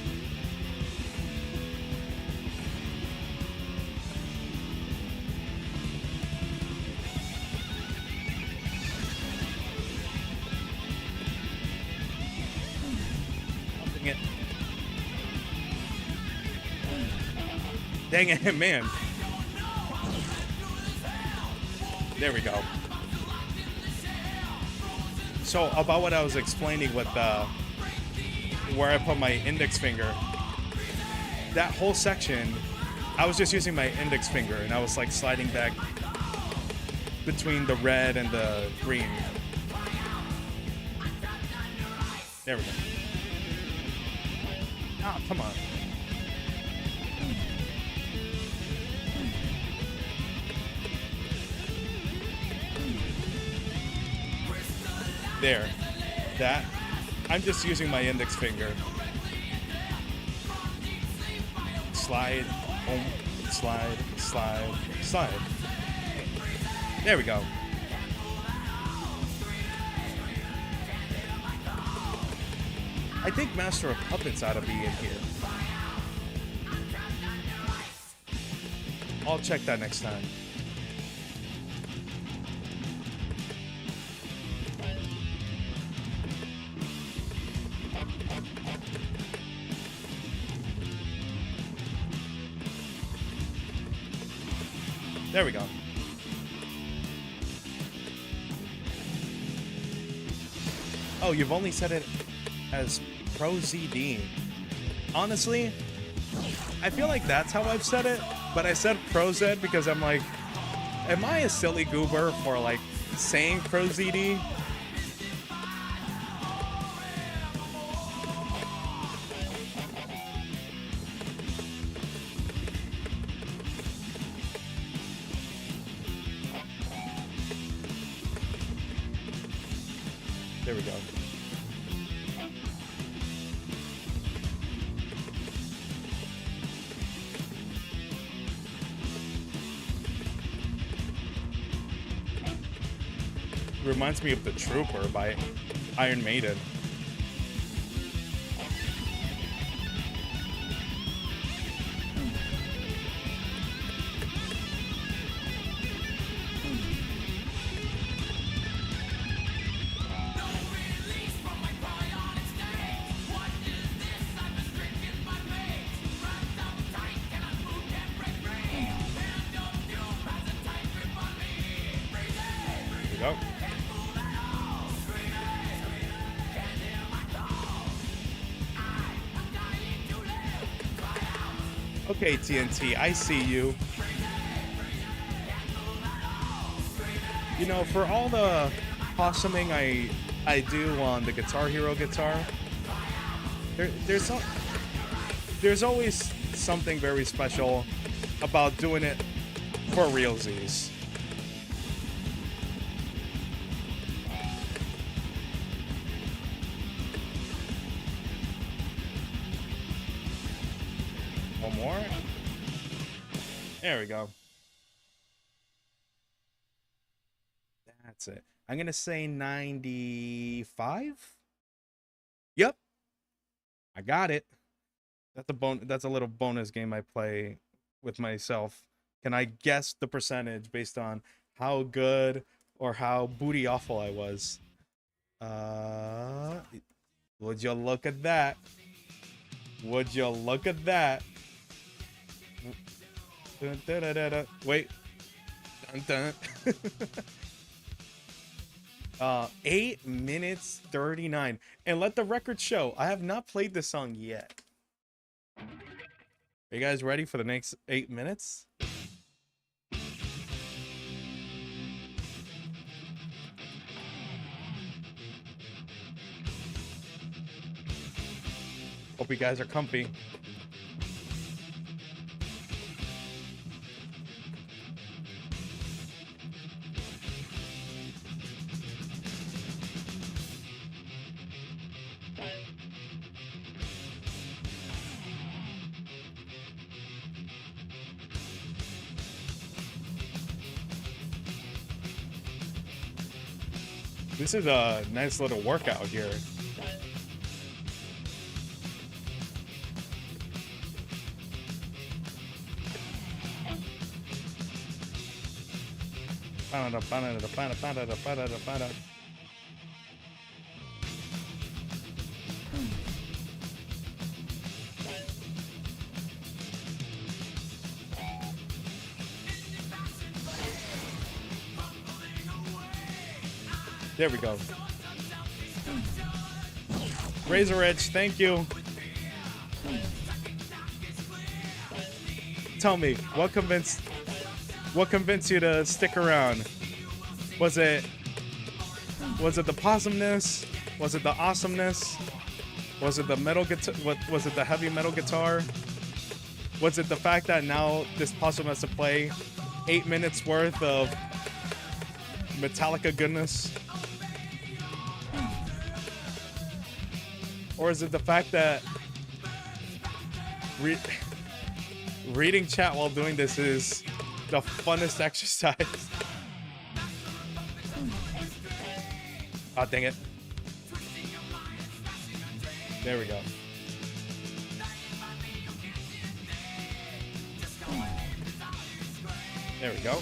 Dang it, man. There we go. So, about what I was explaining with where I put my index finger, that whole section, I was just using my index finger, and I was like sliding back between the red and the green. There we go. Ah, come on. There. That. I'm just using my index finger. Slide, slide, slide, slide. There we go. I think Master of Puppets ought to be in here. I'll check that next time. There we go. Oh, you've only said it as ProZD. Honestly, I feel like that's how I've said it, but I said ProZ because I'm like, am I a silly goober for like saying ProZD? There we go. Reminds me of The Trooper by Iron Maiden. There we go. Okay, TNT, I see you. You know, for all the possuming I do on the Guitar Hero guitar, there's always something very special about doing it for realsies. One more. There we go. That's it. I'm gonna say 95. Yep, I got it. That's a little bonus game I play with myself. Can I guess the percentage based on how good or how booty awful I was? Would you look at that? Would you look at that? Dun, dun, dun, dun, dun. Wait. Dun, dun. 8 minutes 39. And let the record show, I have not played this song yet. Are you guys ready for the next 8 minutes? Hope you guys are comfy. This is a nice little workout here. There we go. Razor Edge, thank you. Tell me, what convinced you to stick around? Was it the possumness? Was it the awesomeness? Was it the metal guitar? Was it the heavy metal guitar? Was it the fact that now this possum has to play 8 minutes worth of Metallica goodness? Or is it the fact that reading chat while doing this is the funnest exercise? Oh, dang it. There we go. There we go.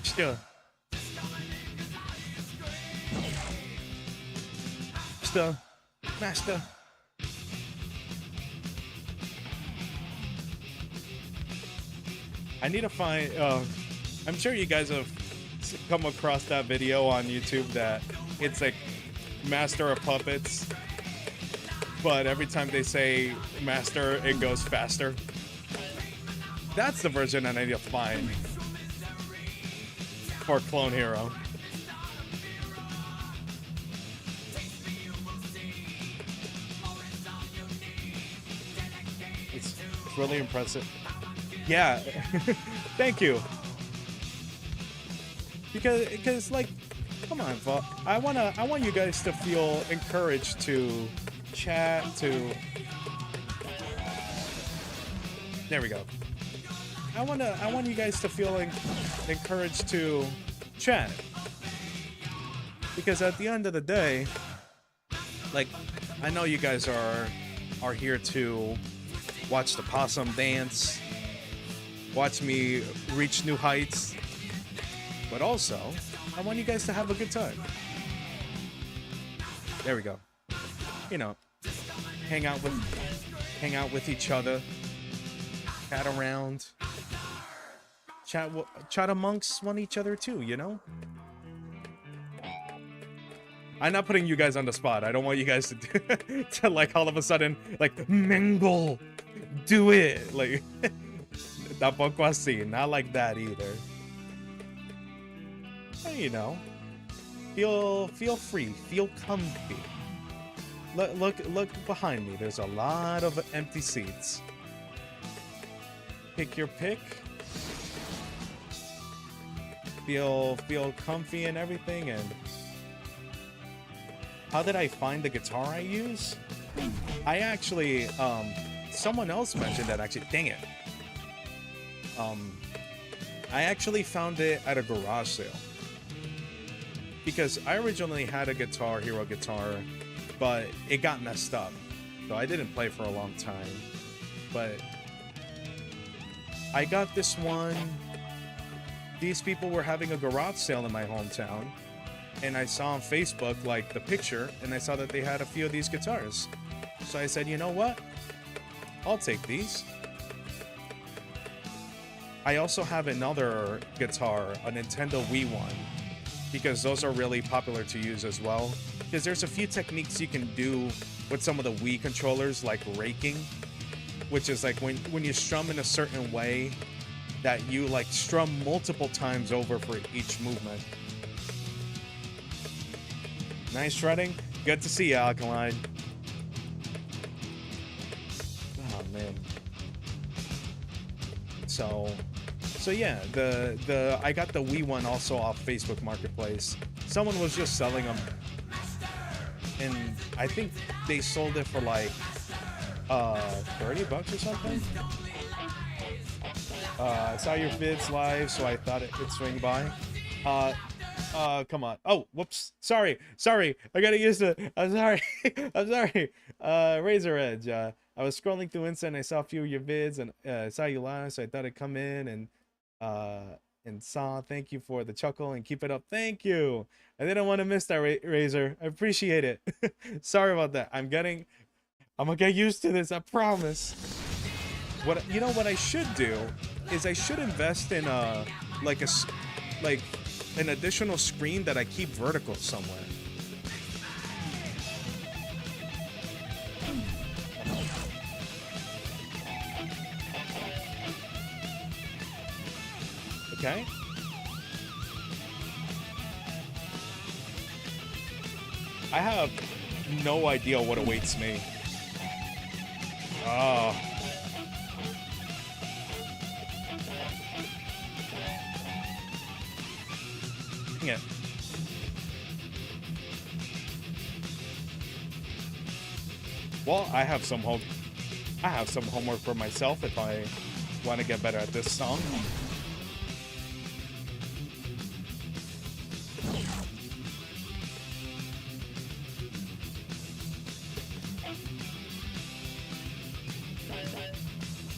Still. Master. I need to find, I'm sure you guys have come across that video on YouTube that it's like Master of Puppets, but every time they say Master, it goes faster. That's the version I need to find for Clone Hero. It's really impressive. Yeah, thank you. Because like, come on, I want you guys to feel encouraged to chat, to. There we go. I want you guys to feel encouraged to chat, because at the end of the day, like, I know you guys are here to watch the possum dance, watch me reach new heights, but also I want you guys to have a good time. There we go. You know, hang out with each other, chat around, chat amongst each other too, you know? I'm not putting you guys on the spot. I don't want you guys to to like all of a sudden like mingle, do it, like tampoco así, not like that either. But, you know, feel free, feel comfy. Look behind me. There's a lot of empty seats. Pick your pick. Feel comfy and everything. And how did I find the guitar I use? I actually someone else mentioned that actually. Dang it. I actually found it at a garage sale, because I originally had a Guitar Hero guitar, but it got messed up, so I didn't play for a long time. But I got this one. These people were having a garage sale in my hometown, and I saw on Facebook like the picture, and I saw that they had a few of these guitars. So I said, you know what? I'll take these. I also have another guitar, a Nintendo Wii one, because those are really popular to use as well. Because there's a few techniques you can do with some of the Wii controllers, like raking, which is like when you strum in a certain way that you like strum multiple times over for each movement. Nice shredding. Good to see you, Alkaline. Oh man. So yeah, I got the Wii one also off Facebook Marketplace. Someone was just selling them, and I think they sold it for like $30 or something. I saw your vids live, so I thought it would swing by. Come on. Oh, whoops. Sorry. I gotta use the. I'm sorry. I'm sorry. Razor Edge. I was scrolling through Insta and I saw a few of your vids and I saw you live, so I thought I'd come in and saw. Thank you for the chuckle and keep it up. Thank you. I didn't want to miss that, Razor. I appreciate it. Sorry about that. I'm gonna get used to this. I promise. What I should do is I should invest in like an additional screen that I keep vertical somewhere. Okay. I have no idea what awaits me. Oh. Dang it. Well, I have some homework for myself if I want to get better at this song.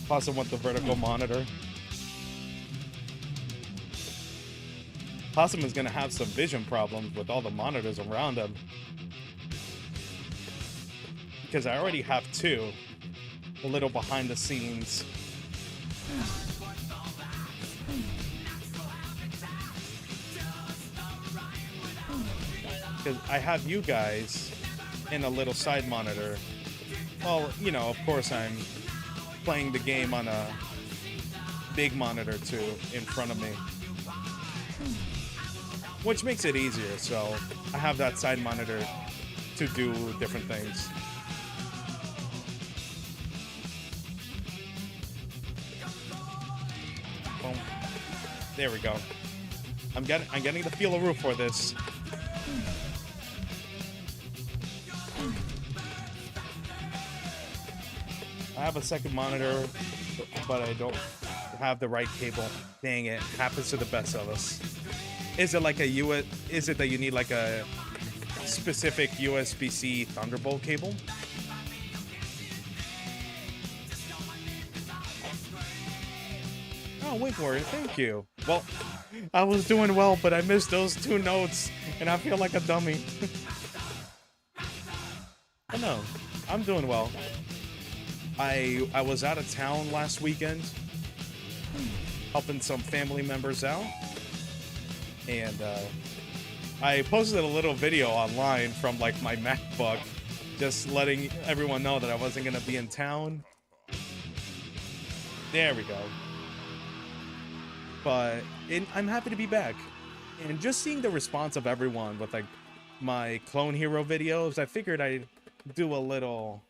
Possum with the vertical monitor. Possum is gonna have some vision problems with all the monitors around him. Because I already have two. A little behind the scenes. Because I have you guys in a little side monitor. Well, you know, of course I'm playing the game on a big monitor too in front of me, which makes it easier. So I have that side monitor to do different things. Boom. There we go. I'm getting the feel of roof for this. I have a second monitor, but I don't have the right cable. Dang it. Happens to the best of us. Is it like a is it that you need like a specific USB-C Thunderbolt cable? Oh, wait for it. Thank you. Well, I was doing well, but I missed those two notes, and I feel like a dummy. Oh no, I'm doing well. I was out of town last weekend, helping some family members out, and I posted a little video online from like my MacBook, just letting everyone know that I wasn't gonna be in town. There we go. But I'm happy to be back, and just seeing the response of everyone with like my Clone Hero videos, I figured I'd do a little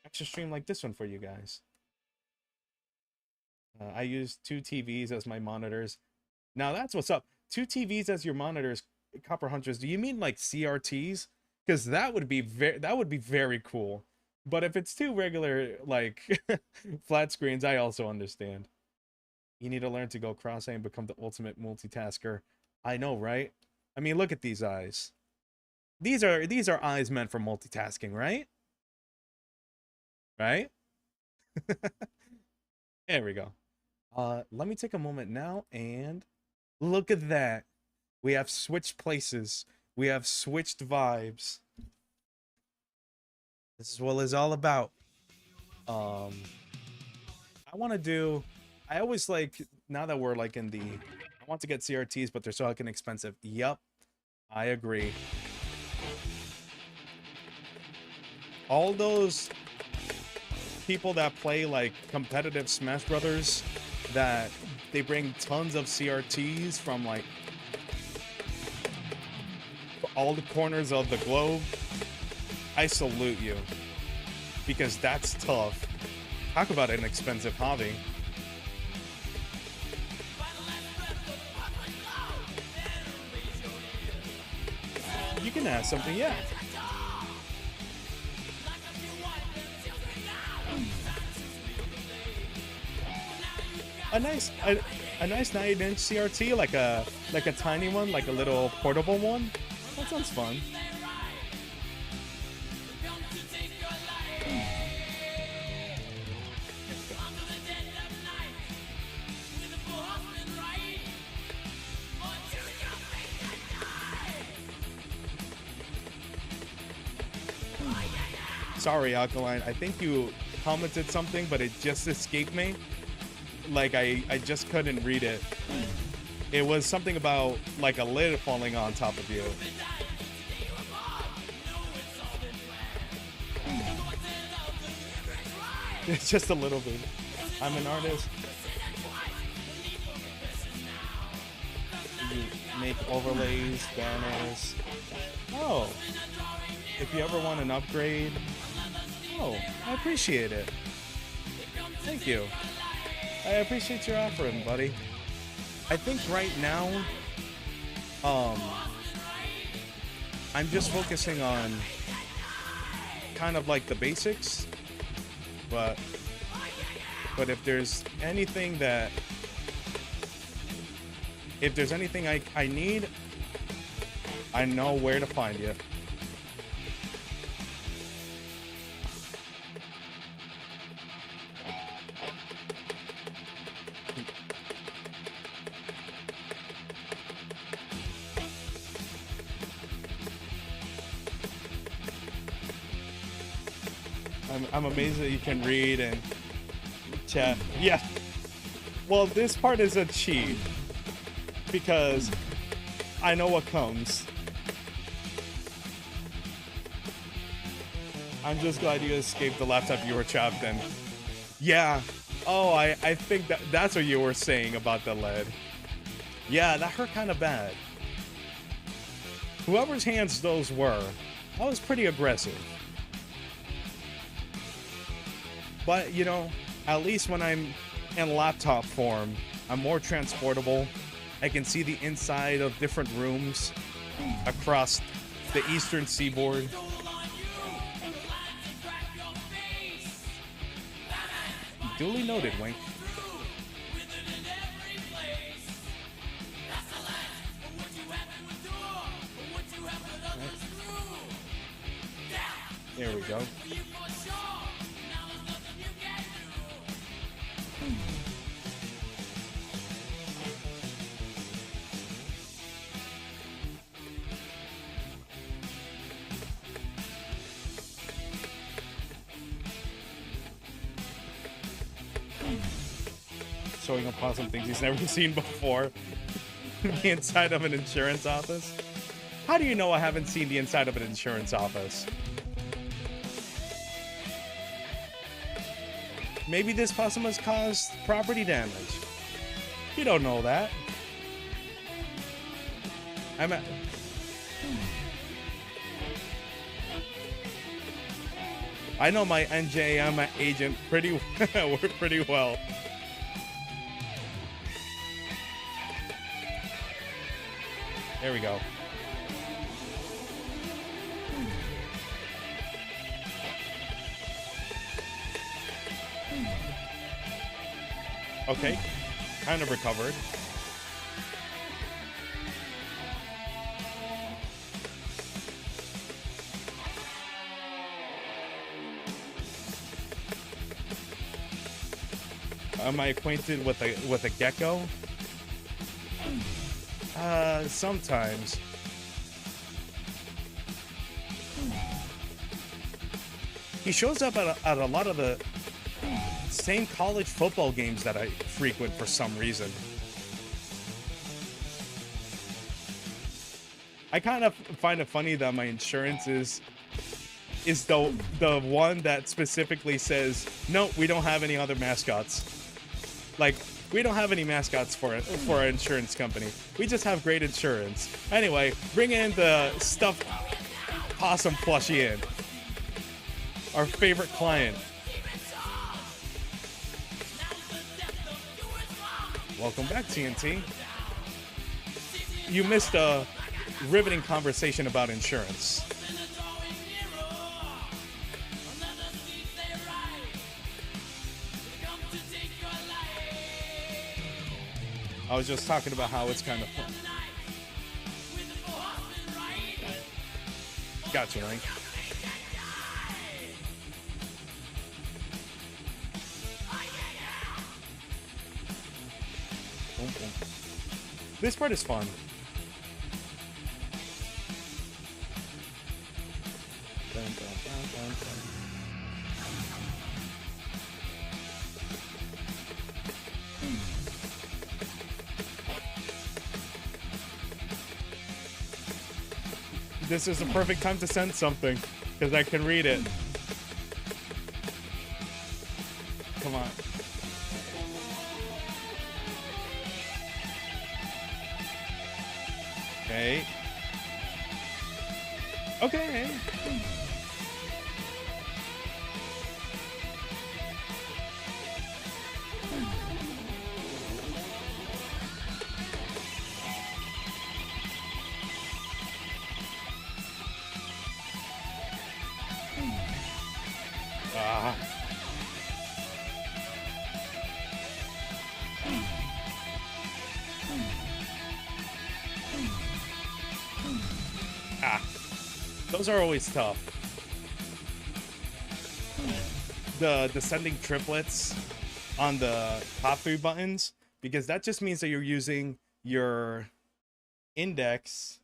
extra stream like this one for you guys. I use two TVs as my monitors. Now that's what's up. Two TVs as your monitors, Copper Hunters. Do you mean like CRTs? Because that would be very cool. But if it's two regular like flat screens, I also understand. You need to learn to go cross-eyed and become the ultimate multitasker. I know, right? I mean, look at these eyes. These are eyes meant for multitasking, right? Right? There we go. Let me take a moment now and look at that. We have switched places. We have switched vibes. This is what it's all about. I always like, now that we're like in the, I want to get CRTs, but they're so fucking expensive. Yup, I agree. All those people that play like competitive Smash Brothers, that they bring tons of CRTs from like all the corners of the globe, I salute you, because that's tough. Talk about an expensive hobby. You can ask something, yeah. A nice a nice 9-inch CRT, like a tiny one, like a little portable one. That sounds fun. Sorry, Alkaline. I think you commented something, but it just escaped me. Like, I just couldn't read it. It was something about, like, a lid falling on top of you. It's just a little bit. I'm an artist. You make overlays, banners. Oh. If you ever want an upgrade. Oh, I appreciate it. Thank you. I appreciate your offering, buddy. I think right now, I'm just focusing on kind of like the basics, but if there's anything I need, I know where to find you. I'm amazed that you can read and chat. Yeah. Well, this part is a cheat because I know what comes. I'm just glad you escaped the laptop you were trapped in. Yeah. Oh, I think that's what you were saying about the lead. Yeah, that hurt kind of bad. Whoever's hands those were, that was pretty aggressive. But, you know, at least when I'm in laptop form, I'm more transportable. I can see the inside of different rooms across the eastern seaboard. Duly noted, Wink. There we go. Showing a Possum things he's never seen before. The inside of an insurance office. How do you know I haven't seen the inside of an insurance office? Maybe this Possum has caused property damage. You don't know that. I know my NJM agent pretty well. There we go. Okay, kind of recovered. Am I acquainted with a gecko? Sometimes. He shows up at a lot of the same college football games that I frequent for some reason. I kind of find it funny that my insurance is the one that specifically says, no, we don't have any other mascots. Like, we don't have any mascots for our insurance company. We just have great insurance. Anyway, bring in the stuffed Possum plushie in. Our favorite client. Welcome back, TNT. You missed a riveting conversation about insurance. I was just talking about how it's kind of fun. Gotcha, Link. Boom, boom. This part is fun. Dun, dun, dun, dun, dun. This is the perfect time to send something, because I can read it. Come on. Okay. Okay. Ah. Ah. Those are always tough. The descending triplets on the top 3 buttons, because that just means that you're using your index,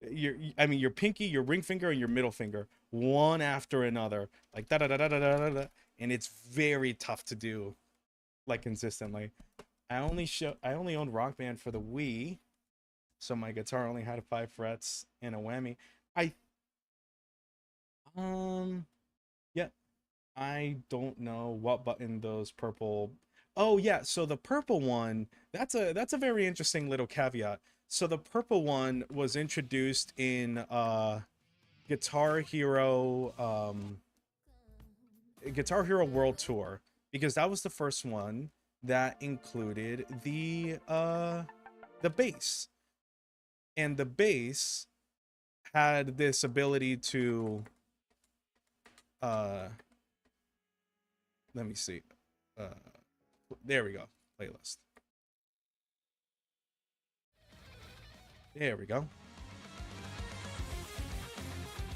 your pinky, your ring finger, and your middle finger, one after another, like da da da da da da da, and it's very tough to do, like, consistently. I only owned Rock Band for the Wii, so my guitar only had 5 frets and a whammy. Yeah, I don't know what button those purple. Oh yeah, so the purple one, that's a very interesting little caveat. So the purple one was introduced in Guitar Hero World Tour, because that was the first one that included the bass. And the bass had this ability to let me see. There we go. Playlist. There we go.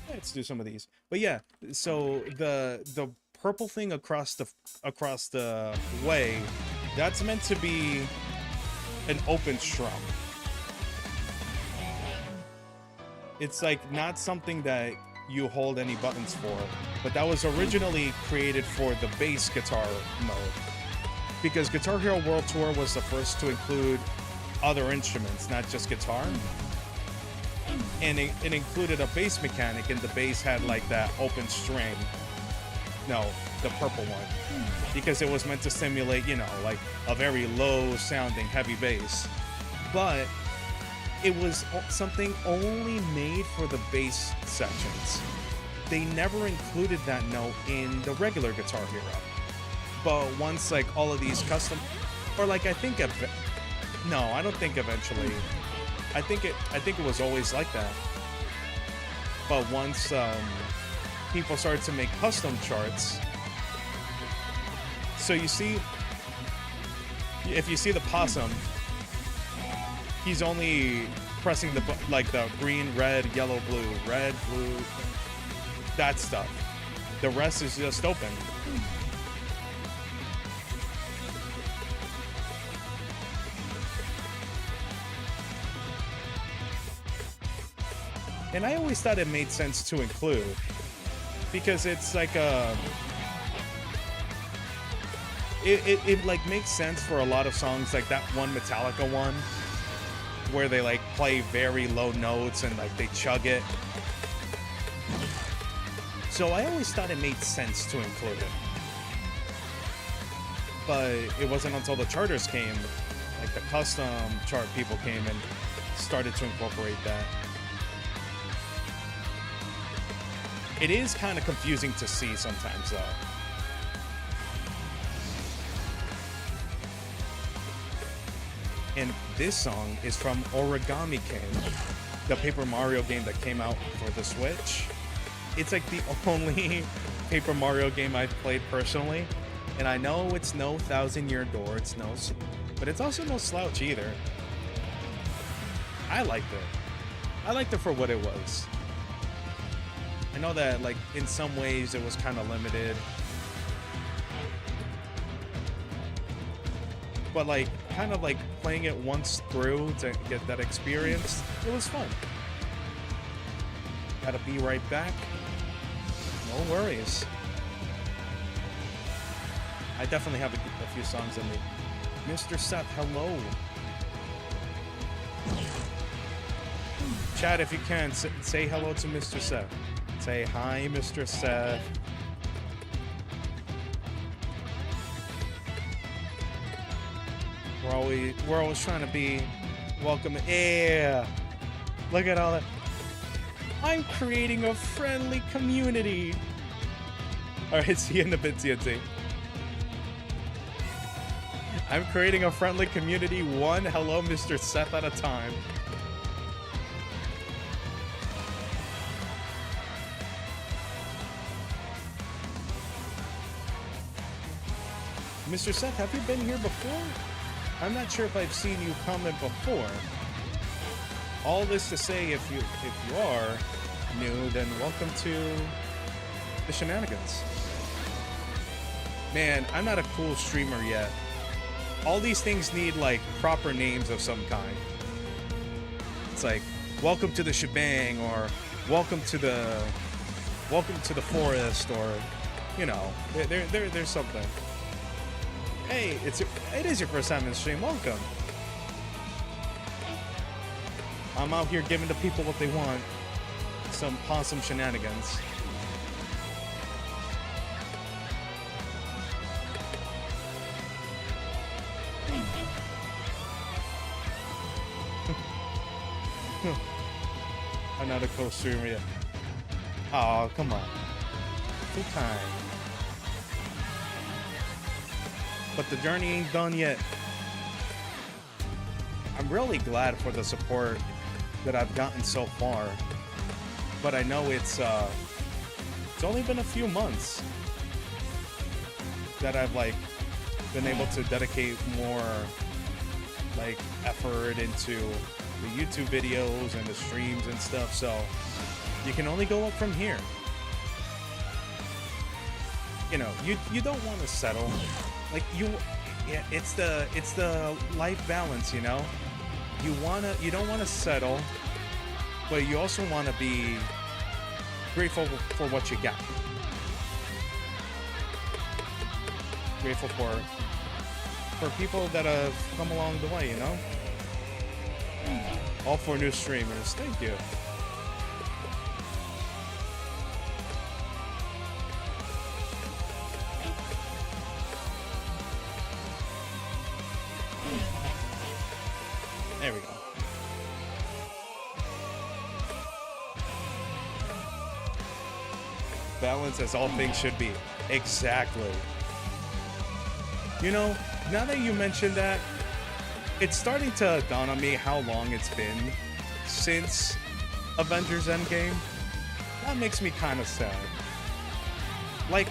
Let's do some of these. But yeah, so the purple thing across the way, that's meant to be an open strum. It's like not something that you hold any buttons for, but that was originally created for the bass guitar mode, because Guitar Hero World Tour was the first to include other instruments, not just guitar. And it included a bass mechanic, and the bass had like that open string. No, the purple one, because it was meant to simulate, you know, like a very low sounding heavy bass. But it was something only made for the bass sections. They never included that note in the regular Guitar Hero. But once like all of these custom, or like I think no, I don't think eventually. I think it was always like that. But once people started to make custom charts, so you see, if you see the Possum, he's only pressing the green, red, yellow, blue, red, blue, that stuff. The rest is just open. And I always thought it made sense to include, because it's like it like makes sense for a lot of songs, like that one Metallica one where they like play very low notes and like they chug it. So I always thought it made sense to include it. But it wasn't until the charters came, like the custom chart people came and started to incorporate that. It is kind of confusing to see sometimes, though. And this song is from Origami King, the Paper Mario game that came out for the Switch. It's like the only Paper Mario game I've played personally. And I know it's no 1000-Year Door, it's no but it's also no slouch either. I liked it. I liked it for what it was. I know that, like, in some ways it was kind of limited. But, like, kind of like playing it once through to get that experience, it was fun. Gotta be right back. No worries. I definitely have a few songs in me. Mr. Seth, hello. Chat, if you can, say hello to Mr. Seth. Say hi, Mr. Seth. We're always trying to be welcome. Yeah. Look at all that. I'm creating a friendly community. All right, see you in a bit, TNT. I'm creating a friendly community, one hello Mr. Seth at a time. Mr. Seth, have you been here before? I'm not sure if I've seen you comment before. All this to say, if you are new, then welcome to the shenanigans. Man, I'm not a cool streamer yet. All these things need like proper names of some kind. It's like welcome to the shebang, or welcome to the forest, or you know, there's something. Hey, it is your first time in the stream. Welcome. I'm out here giving the people what they want. Some Possum shenanigans. I'm not a co-streamer yet. Oh, come on. Too kind. But the journey ain't done yet. I'm really glad for the support that I've gotten so far. But I know it's only been a few months that I've like been able to dedicate more like effort into the YouTube videos and the streams and stuff, so you can only go up from here. You know, you don't want to settle. Like yeah, it's the life balance, you know. You don't want to settle, but you also want to be grateful for what you got. Grateful for people that have come along the way, you know. All for new streamers. Thank you. There we go. Balance as all things should be. Exactly. You know, now that you mentioned that, it's starting to dawn on me how long it's been since Avengers Endgame. That makes me kind of sad. Like,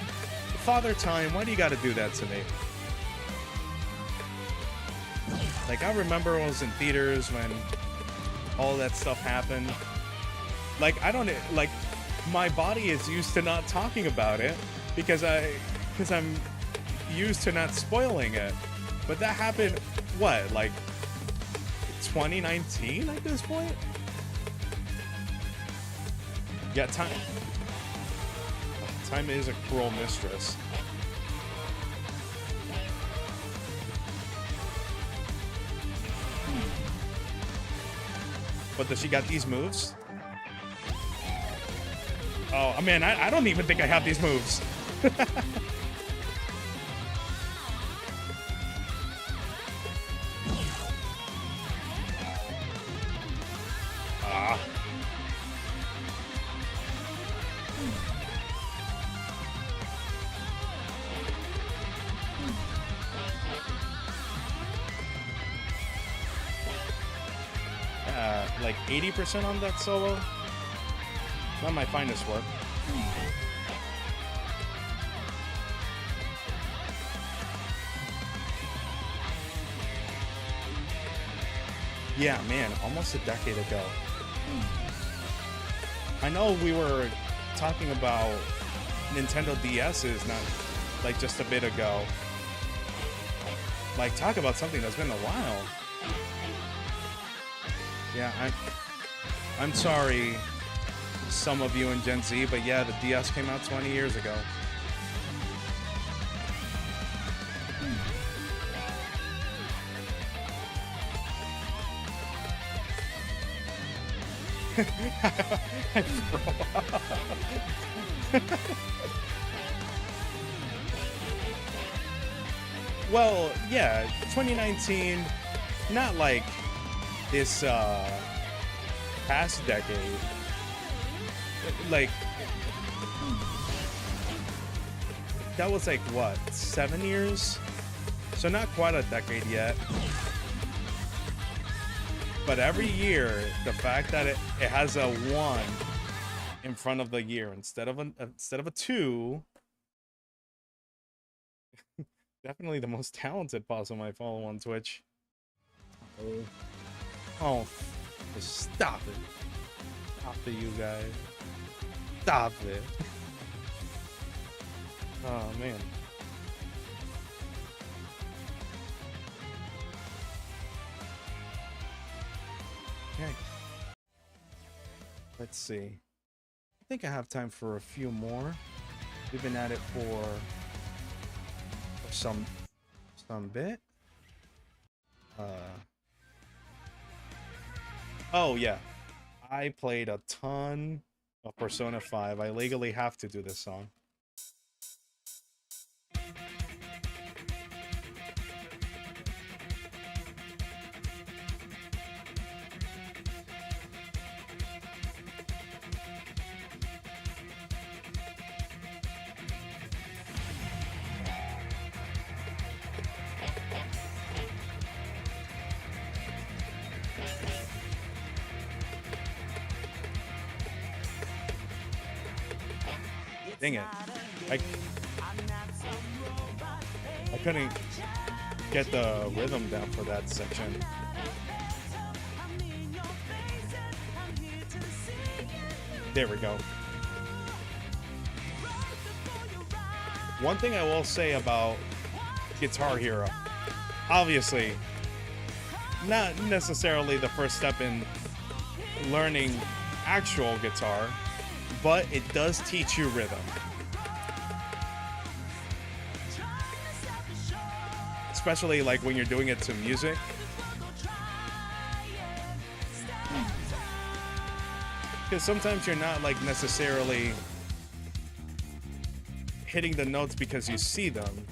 Father Time, why do you gotta do that to me? Like, I remember I was in theaters when all that stuff happened. Like, my body is used to not talking about it because I'm used to not spoiling it. But that happened, what, like 2019 at this point? Yeah, time is a cruel mistress. But does she got these moves? Oh, man, I don't even think I have these moves. Like 80% on that solo. Not my finest work. Yeah, man, almost a decade ago. I know we were talking about Nintendo DS's not like just a bit ago. Like, talk about something that's been a while. Yeah, I'm sorry, some of you in Gen Z, but yeah, the DS came out 20 years ago. Well, yeah, 2019, not like this past decade. Like, that was like what, 7 years? So not quite a decade yet. But every year, the fact that it has a 1 in front of the year instead of a 2. Definitely the most talented Possum I follow on Twitch. Oh, just stop it. Stop it, you guys. Stop it. Oh, man. Okay. Let's see. I think I have time for a few more. We've been at it for some bit. Oh yeah, I played a ton of Persona 5. I legally have to do this song. Dang it. I couldn't get the rhythm down for that section. There we go. One thing I will say about Guitar Hero, obviously, not necessarily the first step in learning actual guitar, but it does teach you rhythm. Especially like when you're doing it to music. Because sometimes you're not like necessarily hitting the notes because you see them.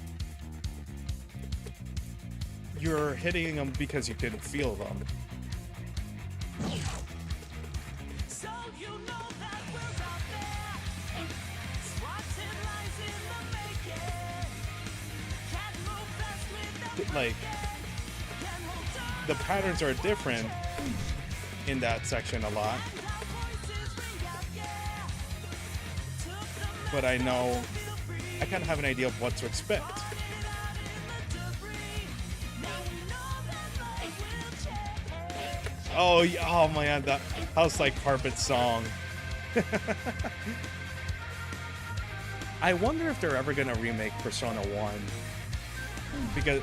You're hitting them because you can feel them. Like, the patterns are different in that section a lot, but I know I kind of have an idea of what to expect. Oh man, that House Like Carpet song. I wonder if they're ever gonna remake Persona 1, because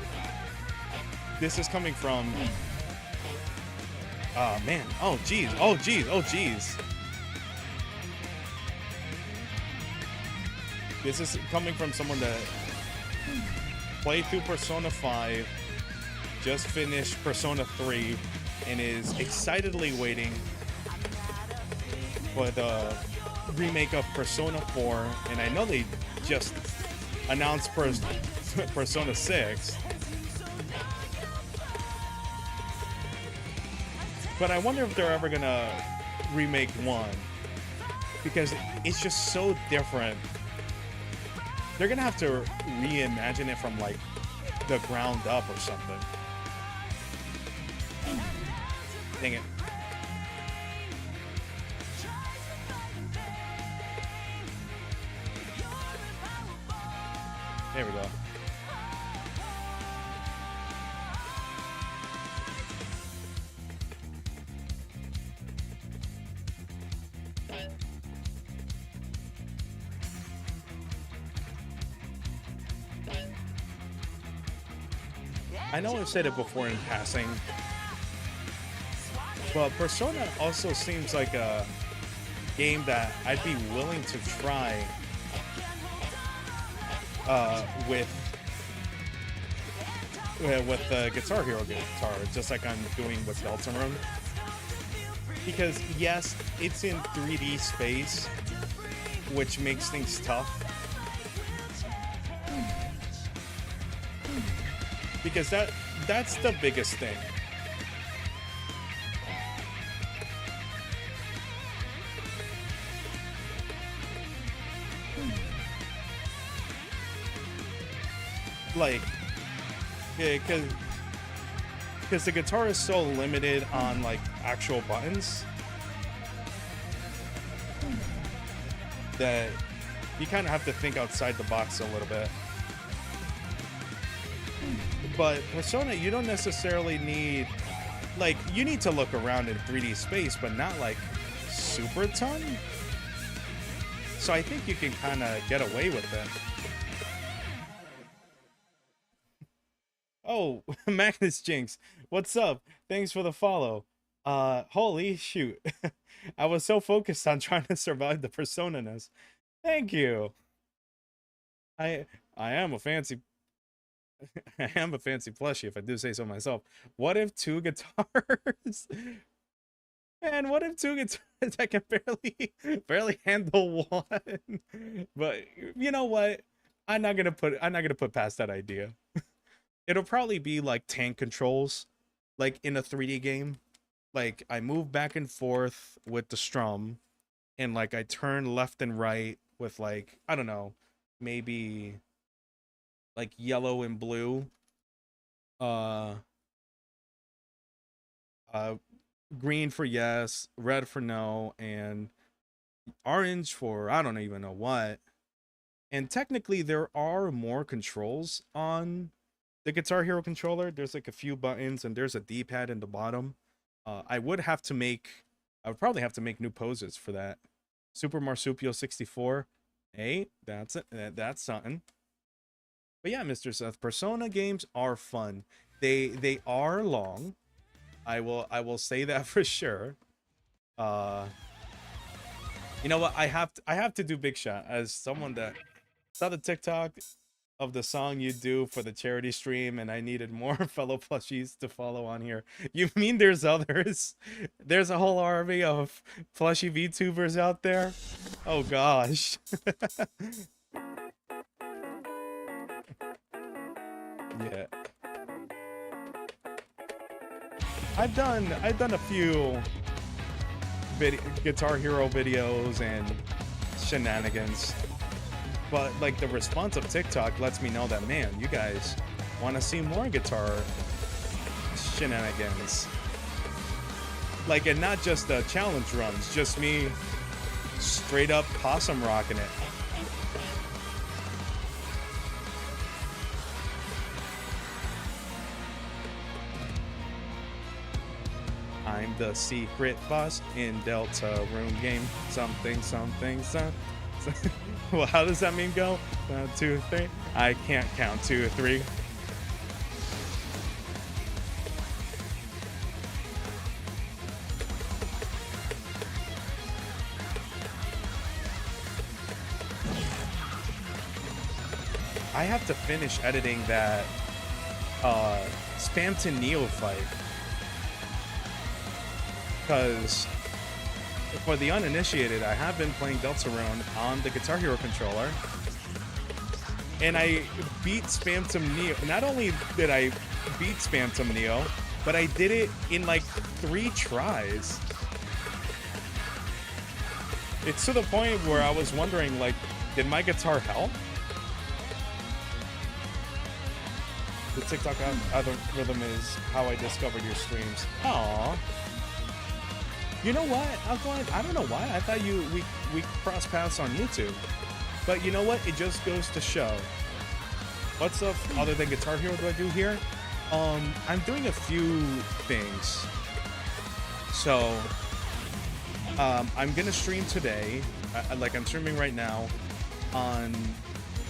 this is coming from, man, oh geez. This is coming from someone that played through Persona 5, just finished Persona 3, and is excitedly waiting for the remake of Persona 4. And I know they just announced Persona 6. But I wonder if they're ever gonna remake 1, because it's just so different. They're gonna have to reimagine it from like the ground up or something. Dang it. There we go. I know I've said it before in passing, but Persona also seems like a game that I'd be willing to try with the Guitar Hero guitar, just like I'm doing with Deltarune. Because yes, it's in 3D space, which makes things tough. Because that's the biggest thing. Like, yeah, because the guitar is so limited on like actual buttons that you kind of have to think outside the box a little bit. But Persona, you don't necessarily need, like, you need to look around in 3D space, but not like super ton. So I think you can kind of get away with it. Oh, Magnus Jinx, what's up? Thanks for the follow. Holy shoot. I was so focused on trying to survive the Persona-ness. Thank you. I am a fancy I am a fancy plushie, if I do say so myself. What if two guitars? Man, what if two guitars I can barely handle one? But you know what? I'm not gonna put past that idea. It'll probably be like tank controls, like in a 3D game. Like I move back and forth with the strum, and like I turn left and right with, like, I don't know, maybe like yellow and blue, uh green for yes, red for no, and orange for I don't even know what. And technically there are more controls on the Guitar Hero controller. There's like a few buttons, and there's a D-pad in the bottom. I would probably have to make new poses for that. Super Marsupio 64. Hey, that's it. That's something. But yeah, Mr. Seth, Persona games are fun. They are long. I will say that for sure. You know what? I have to do Big Shot as someone that saw the TikTok of the song you do for the charity stream, and I needed more fellow plushies to follow on here. You mean there's others? There's a whole army of plushie VTubers out there? Oh gosh. Yeah. I've done a few Guitar Hero videos and shenanigans, but like the response of TikTok lets me know that, man, you guys want to see more guitar shenanigans. Like, and not just the challenge runs, just me straight up Possum rocking it. I'm the secret boss in Deltarune game. Something. Well, how does that mean go? 1, 2, 3. I can't count 2, 3. I have to finish editing that Spamton Neo fight. Because for the uninitiated, I have been playing Deltarune on the Guitar Hero controller, and I beat Spamton Neo. Not only did I beat Spamton Neo, but I did it in like 3 tries. It's to the point where I was wondering, like, did my guitar help? The TikTok algorithm is how I discovered your streams. Aww. You know what? I don't know why. I thought we cross paths on YouTube. But you know what? It just goes to show. What stuff other than Guitar Hero do I do here? I'm doing a few things. So I'm gonna stream today. Like I'm streaming right now. On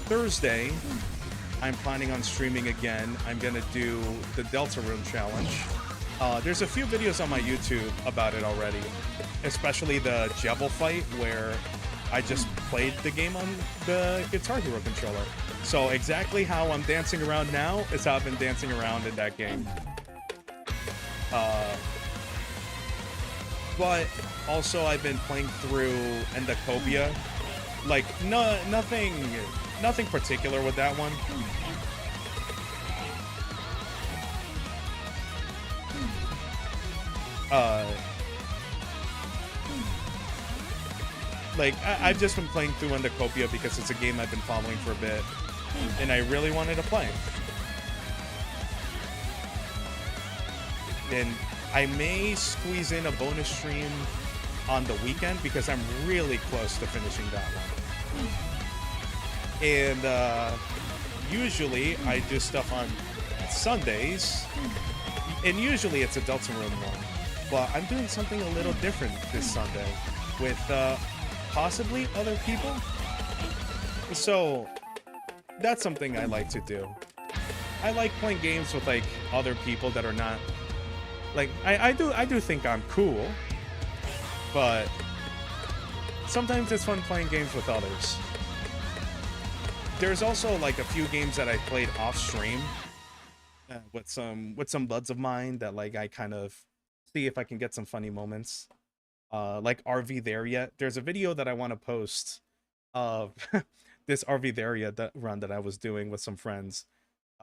Thursday, I'm planning on streaming again. I'm gonna do the Delta Room challenge. There's a few videos on my YouTube about it already, especially the Jebel fight where I just played the game on the Guitar Hero controller. So exactly how I'm dancing around now is how I've been dancing around in that game. But also I've been playing through Endocopia. Like nothing particular with that one. Like I've just been playing through Endocopia because it's a game I've been following for a bit, and I really wanted to play. And I may squeeze in a bonus stream on the weekend because I'm really close to finishing that one. And usually I do stuff on Sundays, and usually it's a Delta Room one. But I'm doing something a little different this Sunday with possibly other people. So that's something I like to do. I like playing games with like other people that are not like I do think I'm cool, but sometimes it's fun playing games with others. There's also like a few games that I played off stream with some buds of mine that like I kind of see if I can get some funny moments. Like RV There Yet. There's a video that I want to post of this RV There Yet run that I was doing with some friends.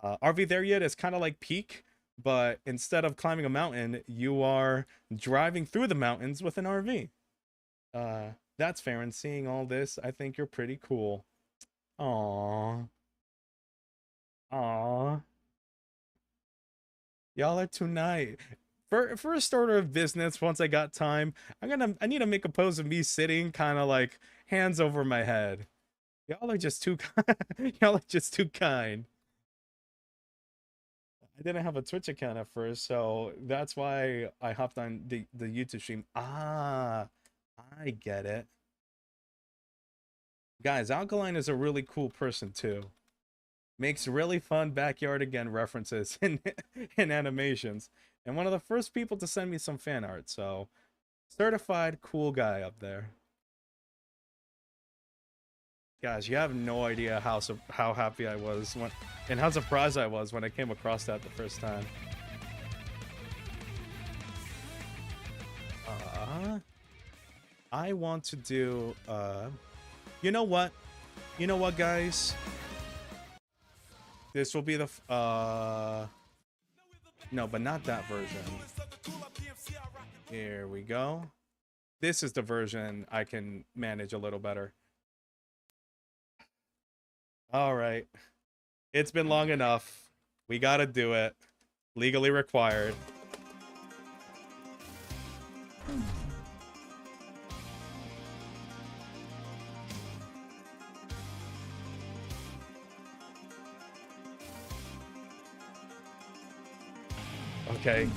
RV There Yet is kind of like Peak, but instead of climbing a mountain, you are driving through the mountains with an RV. That's fair, and seeing all this, I think you're pretty cool. Aww. Aww. Y'all are too nice. First order of business, once I got time, I need to make a pose of me sitting kind of like hands over my head. Y'all are just too y'all are just too kind. I didn't have a Twitch account at first, so that's why I hopped on the YouTube stream. Ah, I get it. Guys, Alkaline is a really cool person too. Makes really fun Backyard Again references in animations. And one of the first people to send me some fan art, so certified cool guy up there. Guys, you have no idea how happy I was when, and how surprised I was when I came across that the first time. I want to do you know what? You know what, guys? This will be the no, but not that version. Here we go. This is the version I can manage a little better. All right. It's been long enough. We gotta do it. Legally required. Okay.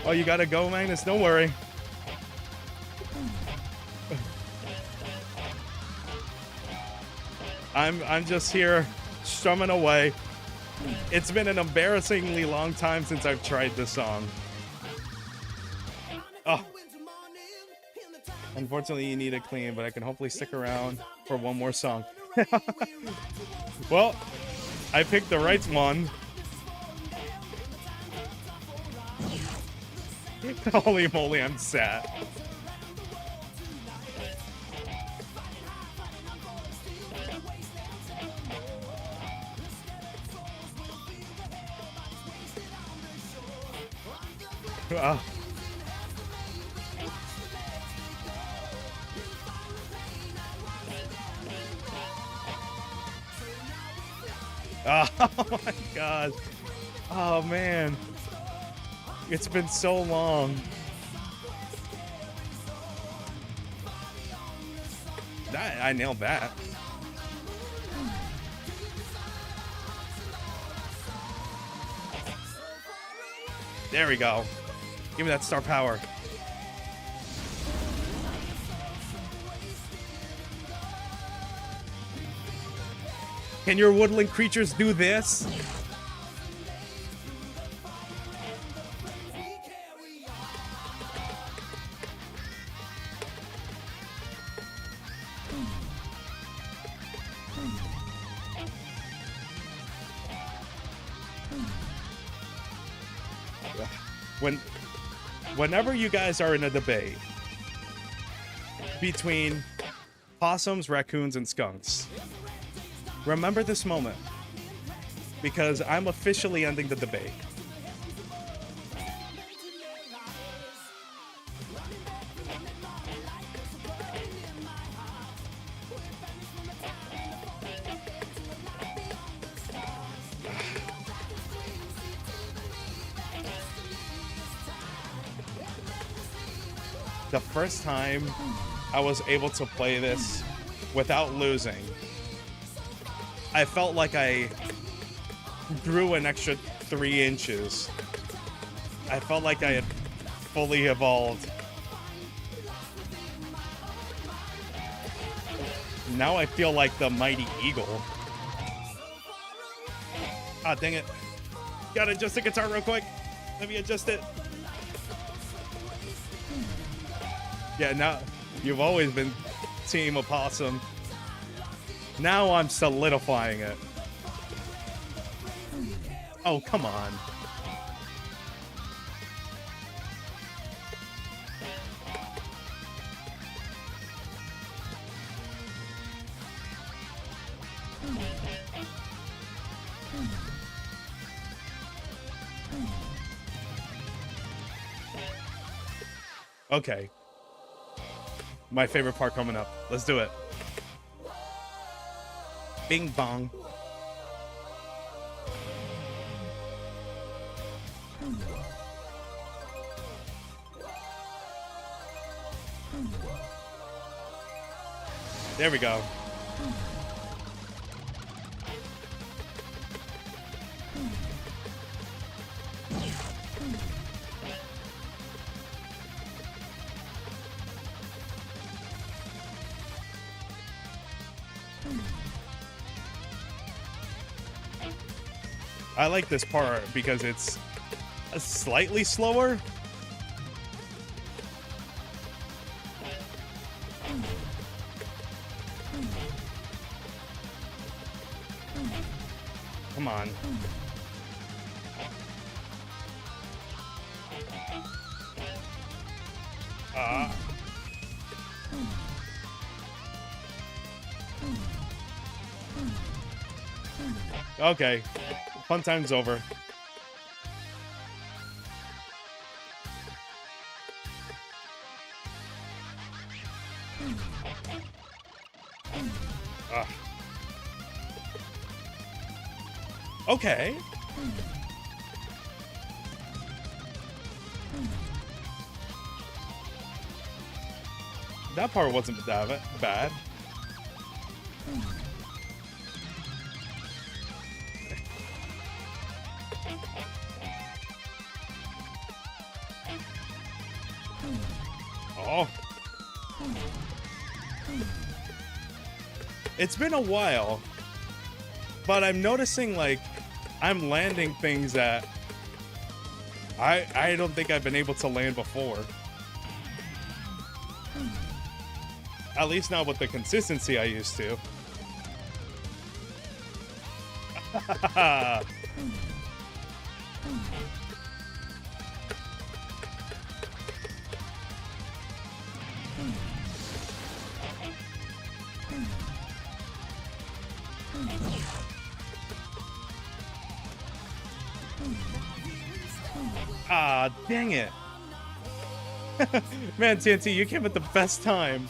Oh, you gotta go, Magnus? Don't worry. I'm just here strumming away. It's been an embarrassingly long time since I've tried this song. Oh. Unfortunately, you need it clean, but I can hopefully stick around for one more song. Well, I picked the right one. Holy moly, I'm sad. Oh my god. Oh man. It's been so long. I nailed that. There we go. Give me that star power. Can your woodland creatures do this? Whenever you guys are in a debate between possums, raccoons, and skunks, remember this moment, because I'm officially ending the debate. The first time I was able to play this without losing, I felt like I grew an extra 3 inches. I felt like I had fully evolved. Now I feel like the mighty eagle. Ah, dang it. Gotta adjust the guitar real quick. Let me adjust it. Yeah, now you've always been Team Possum. Now I'm solidifying it. Oh, come on. Okay. My favorite part coming up. Let's do it. Bing bong. There we go. I like this part because it's slightly slower. Come on. Okay. Fun time's over. Okay. That part wasn't that bad. Oh. It's been a while, but I'm noticing like I'm landing things that I don't think I've been able to land before. At least not with the consistency I used to. Ah, dang it. Man, TNT, you came at the best time.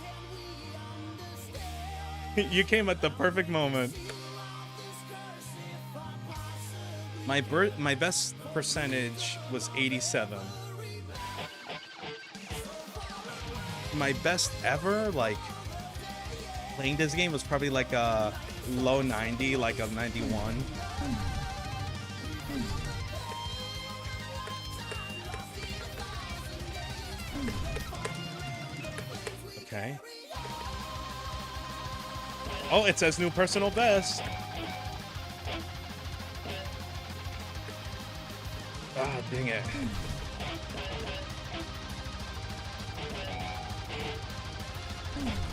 You came at the perfect moment. My best percentage was 87. My best ever, like, playing this game was probably like a low 90, like a 91. Okay. Oh, it says new personal best. Ah, dang it.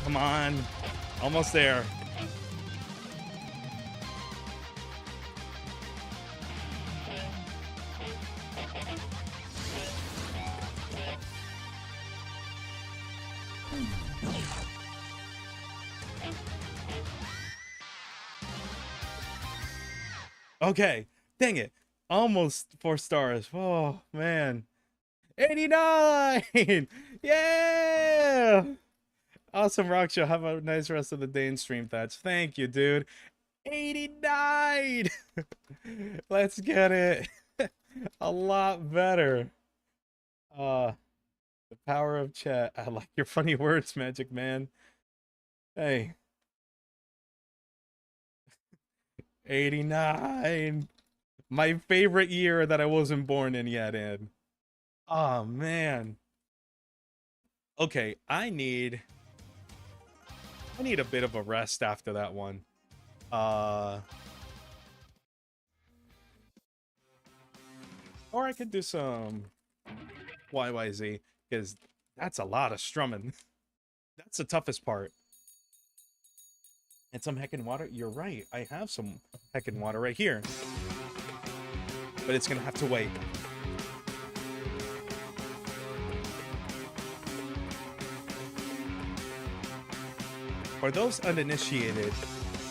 Come on. Almost there. Okay. Dang it. Almost 4 stars. Oh, man. 89! Yeah! Awesome rock show. Have a nice rest of the day in stream, Thatch. Thank you, dude. 89! Let's get it. A lot better. The power of chat. I like your funny words, Magic Man. Hey. 89. My favorite year that I wasn't born in yet in. Oh, man. Okay, I need a bit of a rest after that one. Or I could do some YYZ, because that's a lot of strumming. That's the toughest part. And some heckin' water. You're right. I have some heckin' water right here. But it's gonna have to wait. For those uninitiated,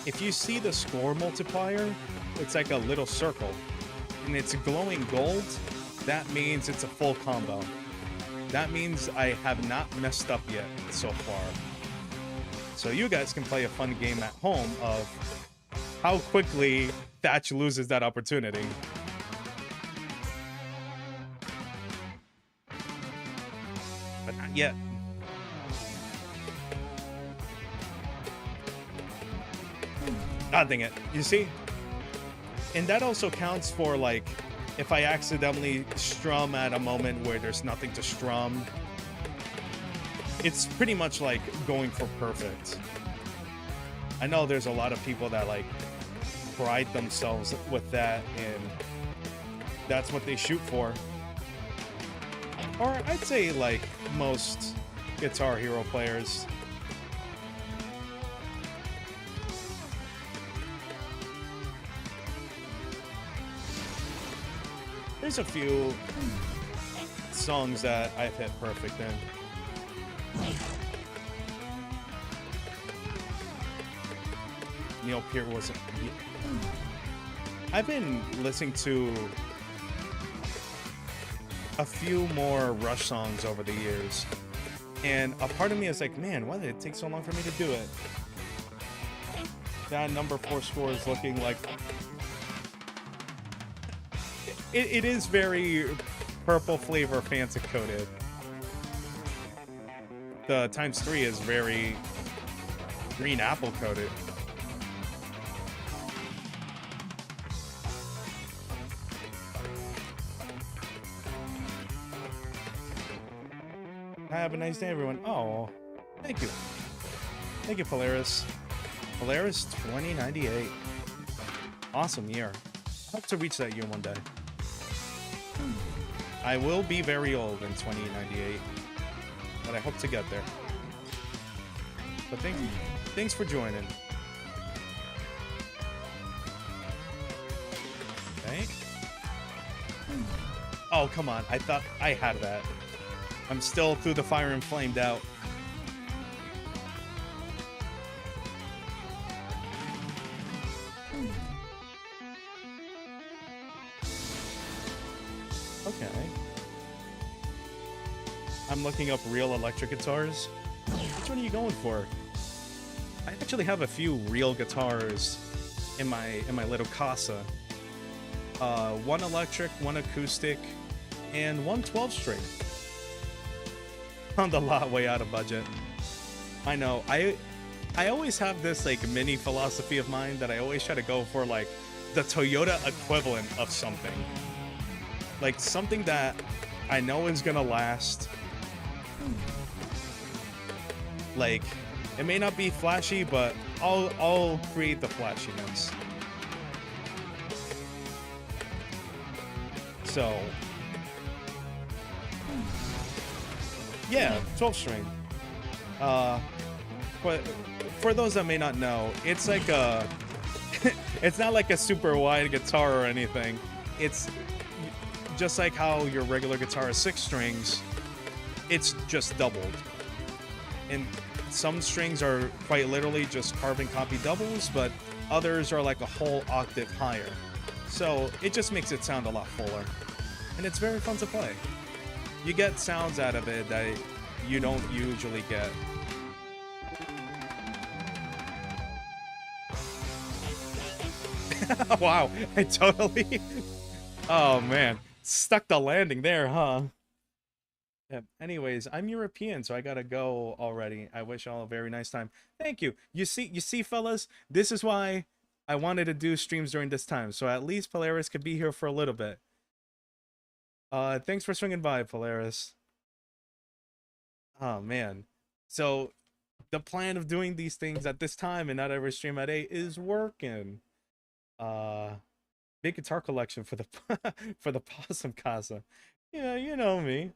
if you see the score multiplier, it's like a little circle. And it's glowing gold. That means it's a full combo. That means I have not messed up yet so far. So you guys can play a fun game at home of how quickly Thatch loses that opportunity. But not yet. Ah, dang it. You see? And that also counts for, like, if I accidentally strum at a moment where there's nothing to strum. It's pretty much like going for perfect. I know there's a lot of people that, like, pride themselves with that, and that's what they shoot for. Or I'd say, like, most Guitar Hero players. There's a few songs that I've hit perfect in. Neil Peart wasn't. I've been listening to a few more Rush songs over the years, and a part of me is like, man, why did it take so long for me to do it? That number 4 score is looking like it is very purple flavor fancy coated. The ×3 is very green apple coated. Have a nice day, everyone. Oh, thank you. Thank you, Polaris. Polaris 2098. Awesome year. I hope to reach that year one day. I will be very old in 2098, but I hope to get there. But thanks for joining. Okay. Oh, come on. I thought I had that. I'm still through the fire and flamed out. Okay. I'm looking up real electric guitars. Which one are you going for? I actually have a few real guitars in my little casa. One electric, one acoustic, and one 12-string. Found a lot way out of budget. I know. I always have this like mini philosophy of mine that I always try to go for like the Toyota equivalent of something. Like something that I know is gonna last. Like, it may not be flashy, but I'll create the flashiness. So, yeah, 12 string. But for those that may not know, it's like a, it's not like a super wide guitar or anything. It's just like how your regular guitar is 6 strings. It's just doubled. And some strings are quite literally just carbon copy doubles, but others are like a whole octave higher. So it just makes it sound a lot fuller. And it's very fun to play. You get sounds out of it that you don't usually get. Wow, I totally... Oh man, stuck the landing there, huh? Yeah. Anyways, I'm European, so I gotta go already. I wish y'all a very nice time. Thank you. You see, fellas, this is why I wanted to do streams during this time, so at least Polaris could be here for a little bit. Thanks for swinging by, Polaris. Oh man. So the plan of doing these things at this time and not every stream at 8 is working. Big guitar collection for the for the Possum Casa. Yeah, you know me.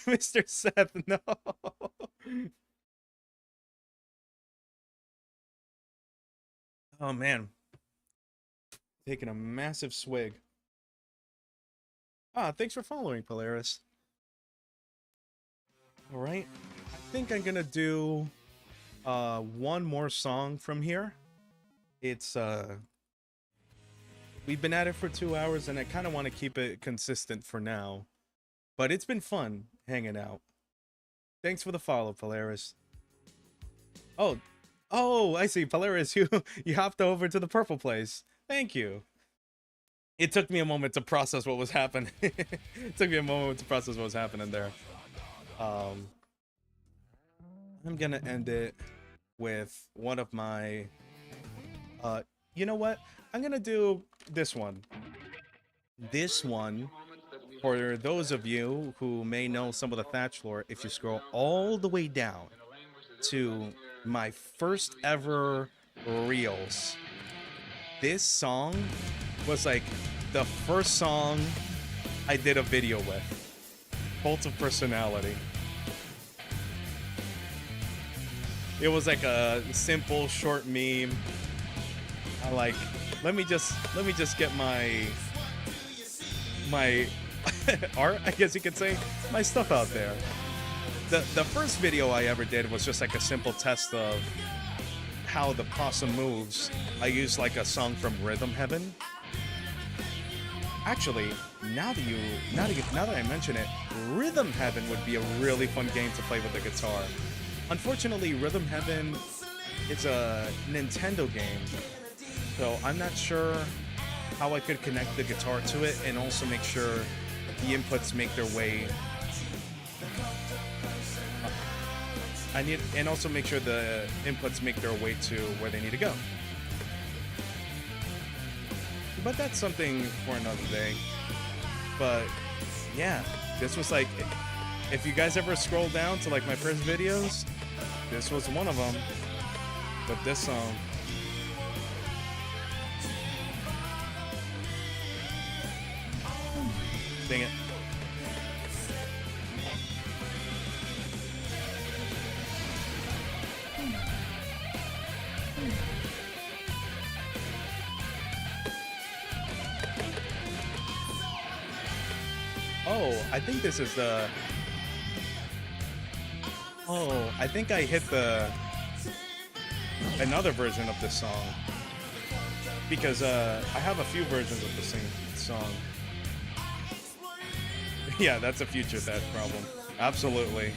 Mr. Seth, no. Oh man. Taking a massive swig. Ah, thanks for following, Polaris. Alright. I think I'm gonna do one more song from here. It's we've been at it for 2 hours and I kind of want to keep it consistent for now. But it's been fun hanging out. Thanks for the follow, Polaris. Oh, I see, Polaris, you hopped over to the purple place. Thank you. It took me a moment to process what was happening. It took me a moment to process what was happening there. I'm gonna end it with one of my you know what? I'm gonna do this one. This one, for those of you who may know some of the Thatch lore, if you scroll all the way down to my first ever reels, this song was like the first song I did a video with. Cult of Personality. It was like a simple short meme. I like, let me just get my art, I guess you could say, my stuff out there. The first video I ever did was just like a simple test of how the possum moves. I used like a song from Rhythm Heaven. Actually, now that I mention it, Rhythm Heaven would be a really fun game to play with the guitar. Unfortunately, Rhythm Heaven is a Nintendo game, so I'm not sure how I could connect the guitar to it and also make sure the inputs make their way. And also make sure the inputs make their way to where they need to go. But that's something for another day. But yeah, this was like, if you guys ever scroll down to like my first videos, this was one of them. But this song. Dang it. Oh, I think this is the... Oh, I think I hit another version of this song. Because I have a few versions of the same song. Yeah, that's a future that problem. Absolutely.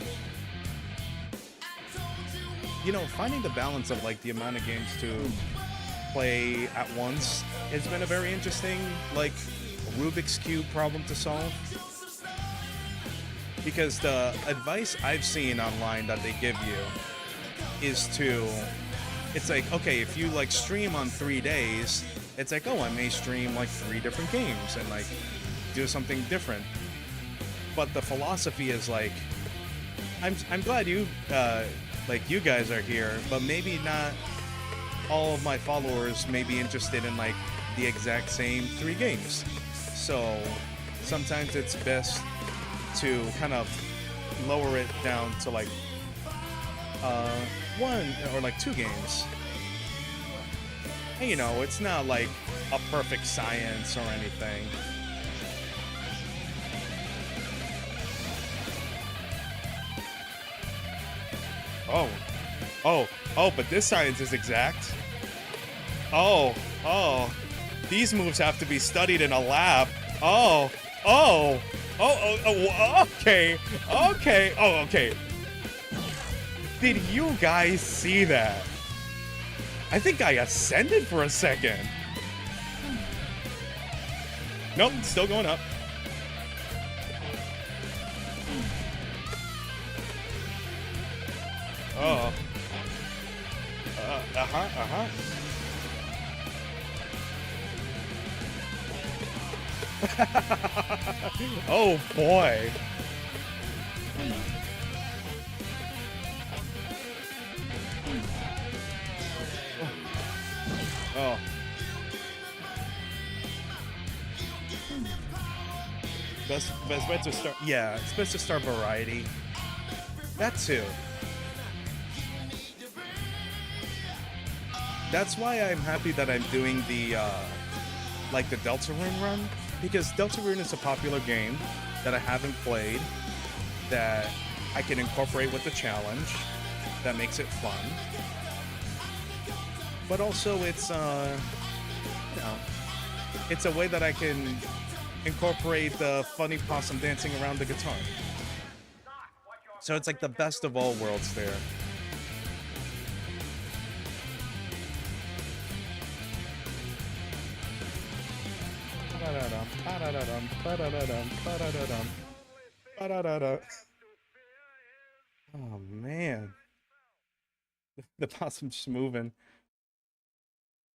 You know, finding the balance of like the amount of games to play at once has been a very interesting, like, Rubik's Cube problem to solve. Because the advice I've seen online that they give you is to, it's like, okay, if you like stream on 3 days, it's like, oh, I may stream like 3 different games and like do something different. But the philosophy is like, I'm glad you like you guys are here, but maybe not all of my followers may be interested in like the exact same 3 games. So sometimes it's best to kind of lower it down to like 1 or like 2 games. And, you know, it's not like a perfect science or anything. Oh, but this science is exact. Oh, these moves have to be studied in a lab. Okay. Oh, okay. Did you guys see that? I think I ascended for a second. Nope, still going up. Oh. Oh boy. Oh. Best bet to start. Yeah, it's best to start variety. That too. That's why I'm happy that I'm doing the like the Deltarune run, because Deltarune is a popular game that I haven't played that I can incorporate with the challenge that makes it fun. But also it's you know, it's a way that I can incorporate the funny Possum dancing around the guitar. So it's like the best of all worlds there. Oh man, the Possum's just moving.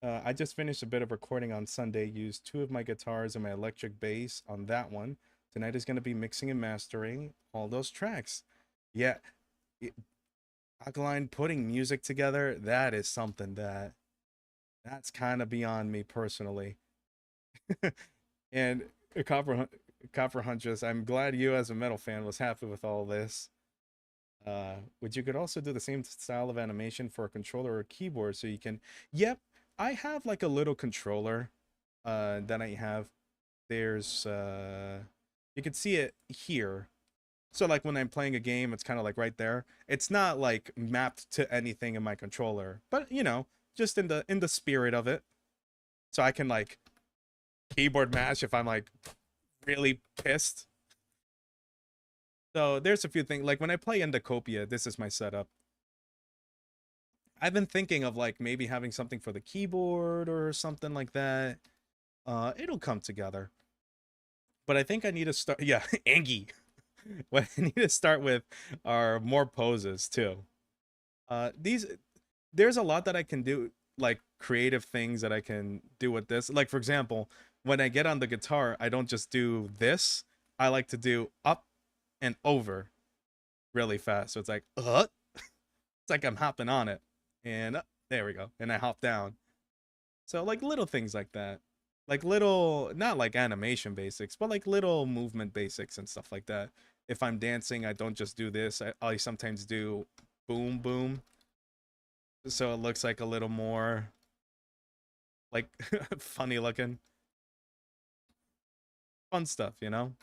I just finished a bit of recording on Sunday. Used 2 of my guitars and my electric bass on that one. Tonight is going to be mixing and mastering all those tracks. Yeah, Alkaline putting music together, that is something that's kind of beyond me personally. And Copper Huntress, I'm glad you as a metal fan was happy with all this. Would you could also do the same style of animation for a controller or keyboard so you can... Yep, I have like a little controller that I have. There's you can see it here. So like when I'm playing a game, it's kind of like right there. It's not like mapped to anything in my controller, but you know, just in the spirit of it. So I can like keyboard mash if I'm like really pissed. So there's a few things, like when I play Endocopia, this is my setup. I've been thinking of like maybe having something for the keyboard or something like that. It'll come together. But I think I need to start, yeah, Angie. What I need to start with are more poses too. There's a lot that I can do, like creative things that I can do with this. Like for example, when I get on the guitar, I don't just do this. I like to do up and over really fast. So it's like, it's like I'm hopping on it. And there we go. And I hop down. So like little things like that. Like little, not like animation basics, but like little movement basics and stuff like that. If I'm dancing, I don't just do this. I sometimes do boom, boom. So it looks like a little more like funny looking. Fun stuff, you know?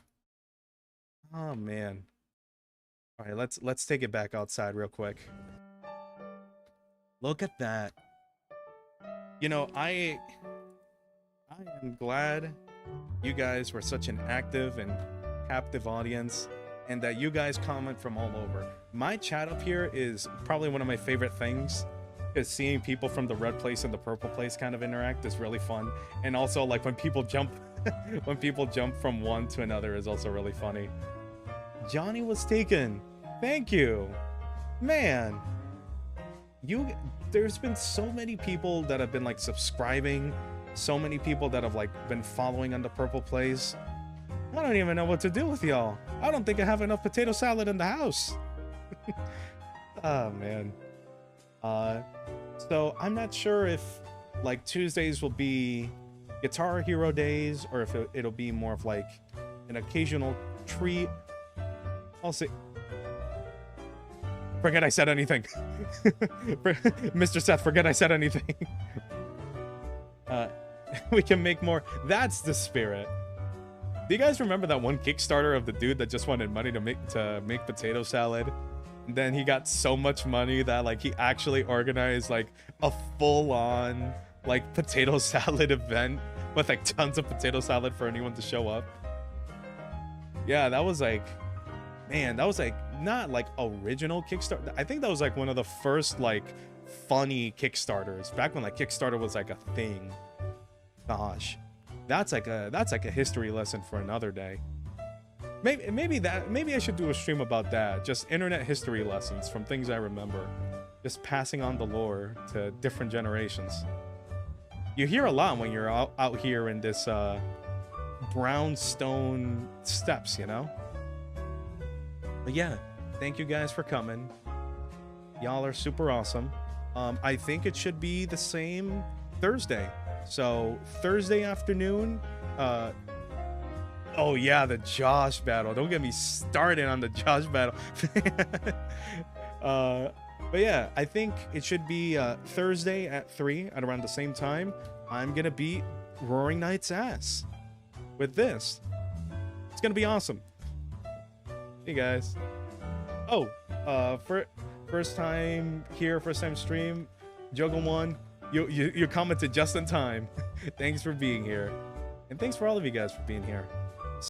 Oh man. All right, let's take it back outside real quick. Look at that. You know, I am glad you guys were such an active and captive audience, and that you guys comment from all over. My chat up here is probably one of my favorite things, because seeing people from the red place and the purple place kind of interact is really fun. And also like when people jump when people jump from one to another is also really funny. Johnny was taken. Thank you. Man. There's been so many people that have been like subscribing, so many people that have like been following on the purple plays. I don't even know what to do with y'all. I don't think I have enough potato salad in the house. Oh man. So I'm not sure if like Tuesdays will be Guitar Hero days or if it'll be more of like an occasional treat. I'll see. Forget I said anything. Mr. Seth, forget I said anything. We can make more. That's the spirit. Do you guys remember that one Kickstarter of the dude that just wanted money to make potato salad? And then he got so much money that like he actually organized like a full-on like potato salad event with like tons of potato salad for anyone to show up. Yeah, that was like, man, that was like not like original Kickstarter. I think that was like one of the first like funny Kickstarters back when like Kickstarter was like a thing. Gosh, that's like a history lesson for another day. Maybe I should do a stream about that. Just internet history lessons from things I remember. Just passing on the lore to different generations. You hear a lot when you're out here in this brownstone steppes, you know? But yeah, thank you guys for coming. Y'all are super awesome. I think it should be the same Thursday. So Thursday afternoon, oh yeah, the Josh battle. Don't get me started on the Josh battle. But yeah, I think it should be Thursday at 3 at around the same time. I'm gonna beat Roaring Knight's ass with this. It's gonna be awesome. Hey guys. Oh, for first time here, first time stream, Juggle1, you commented just in time. Thanks for being here. And thanks for all of you guys for being here.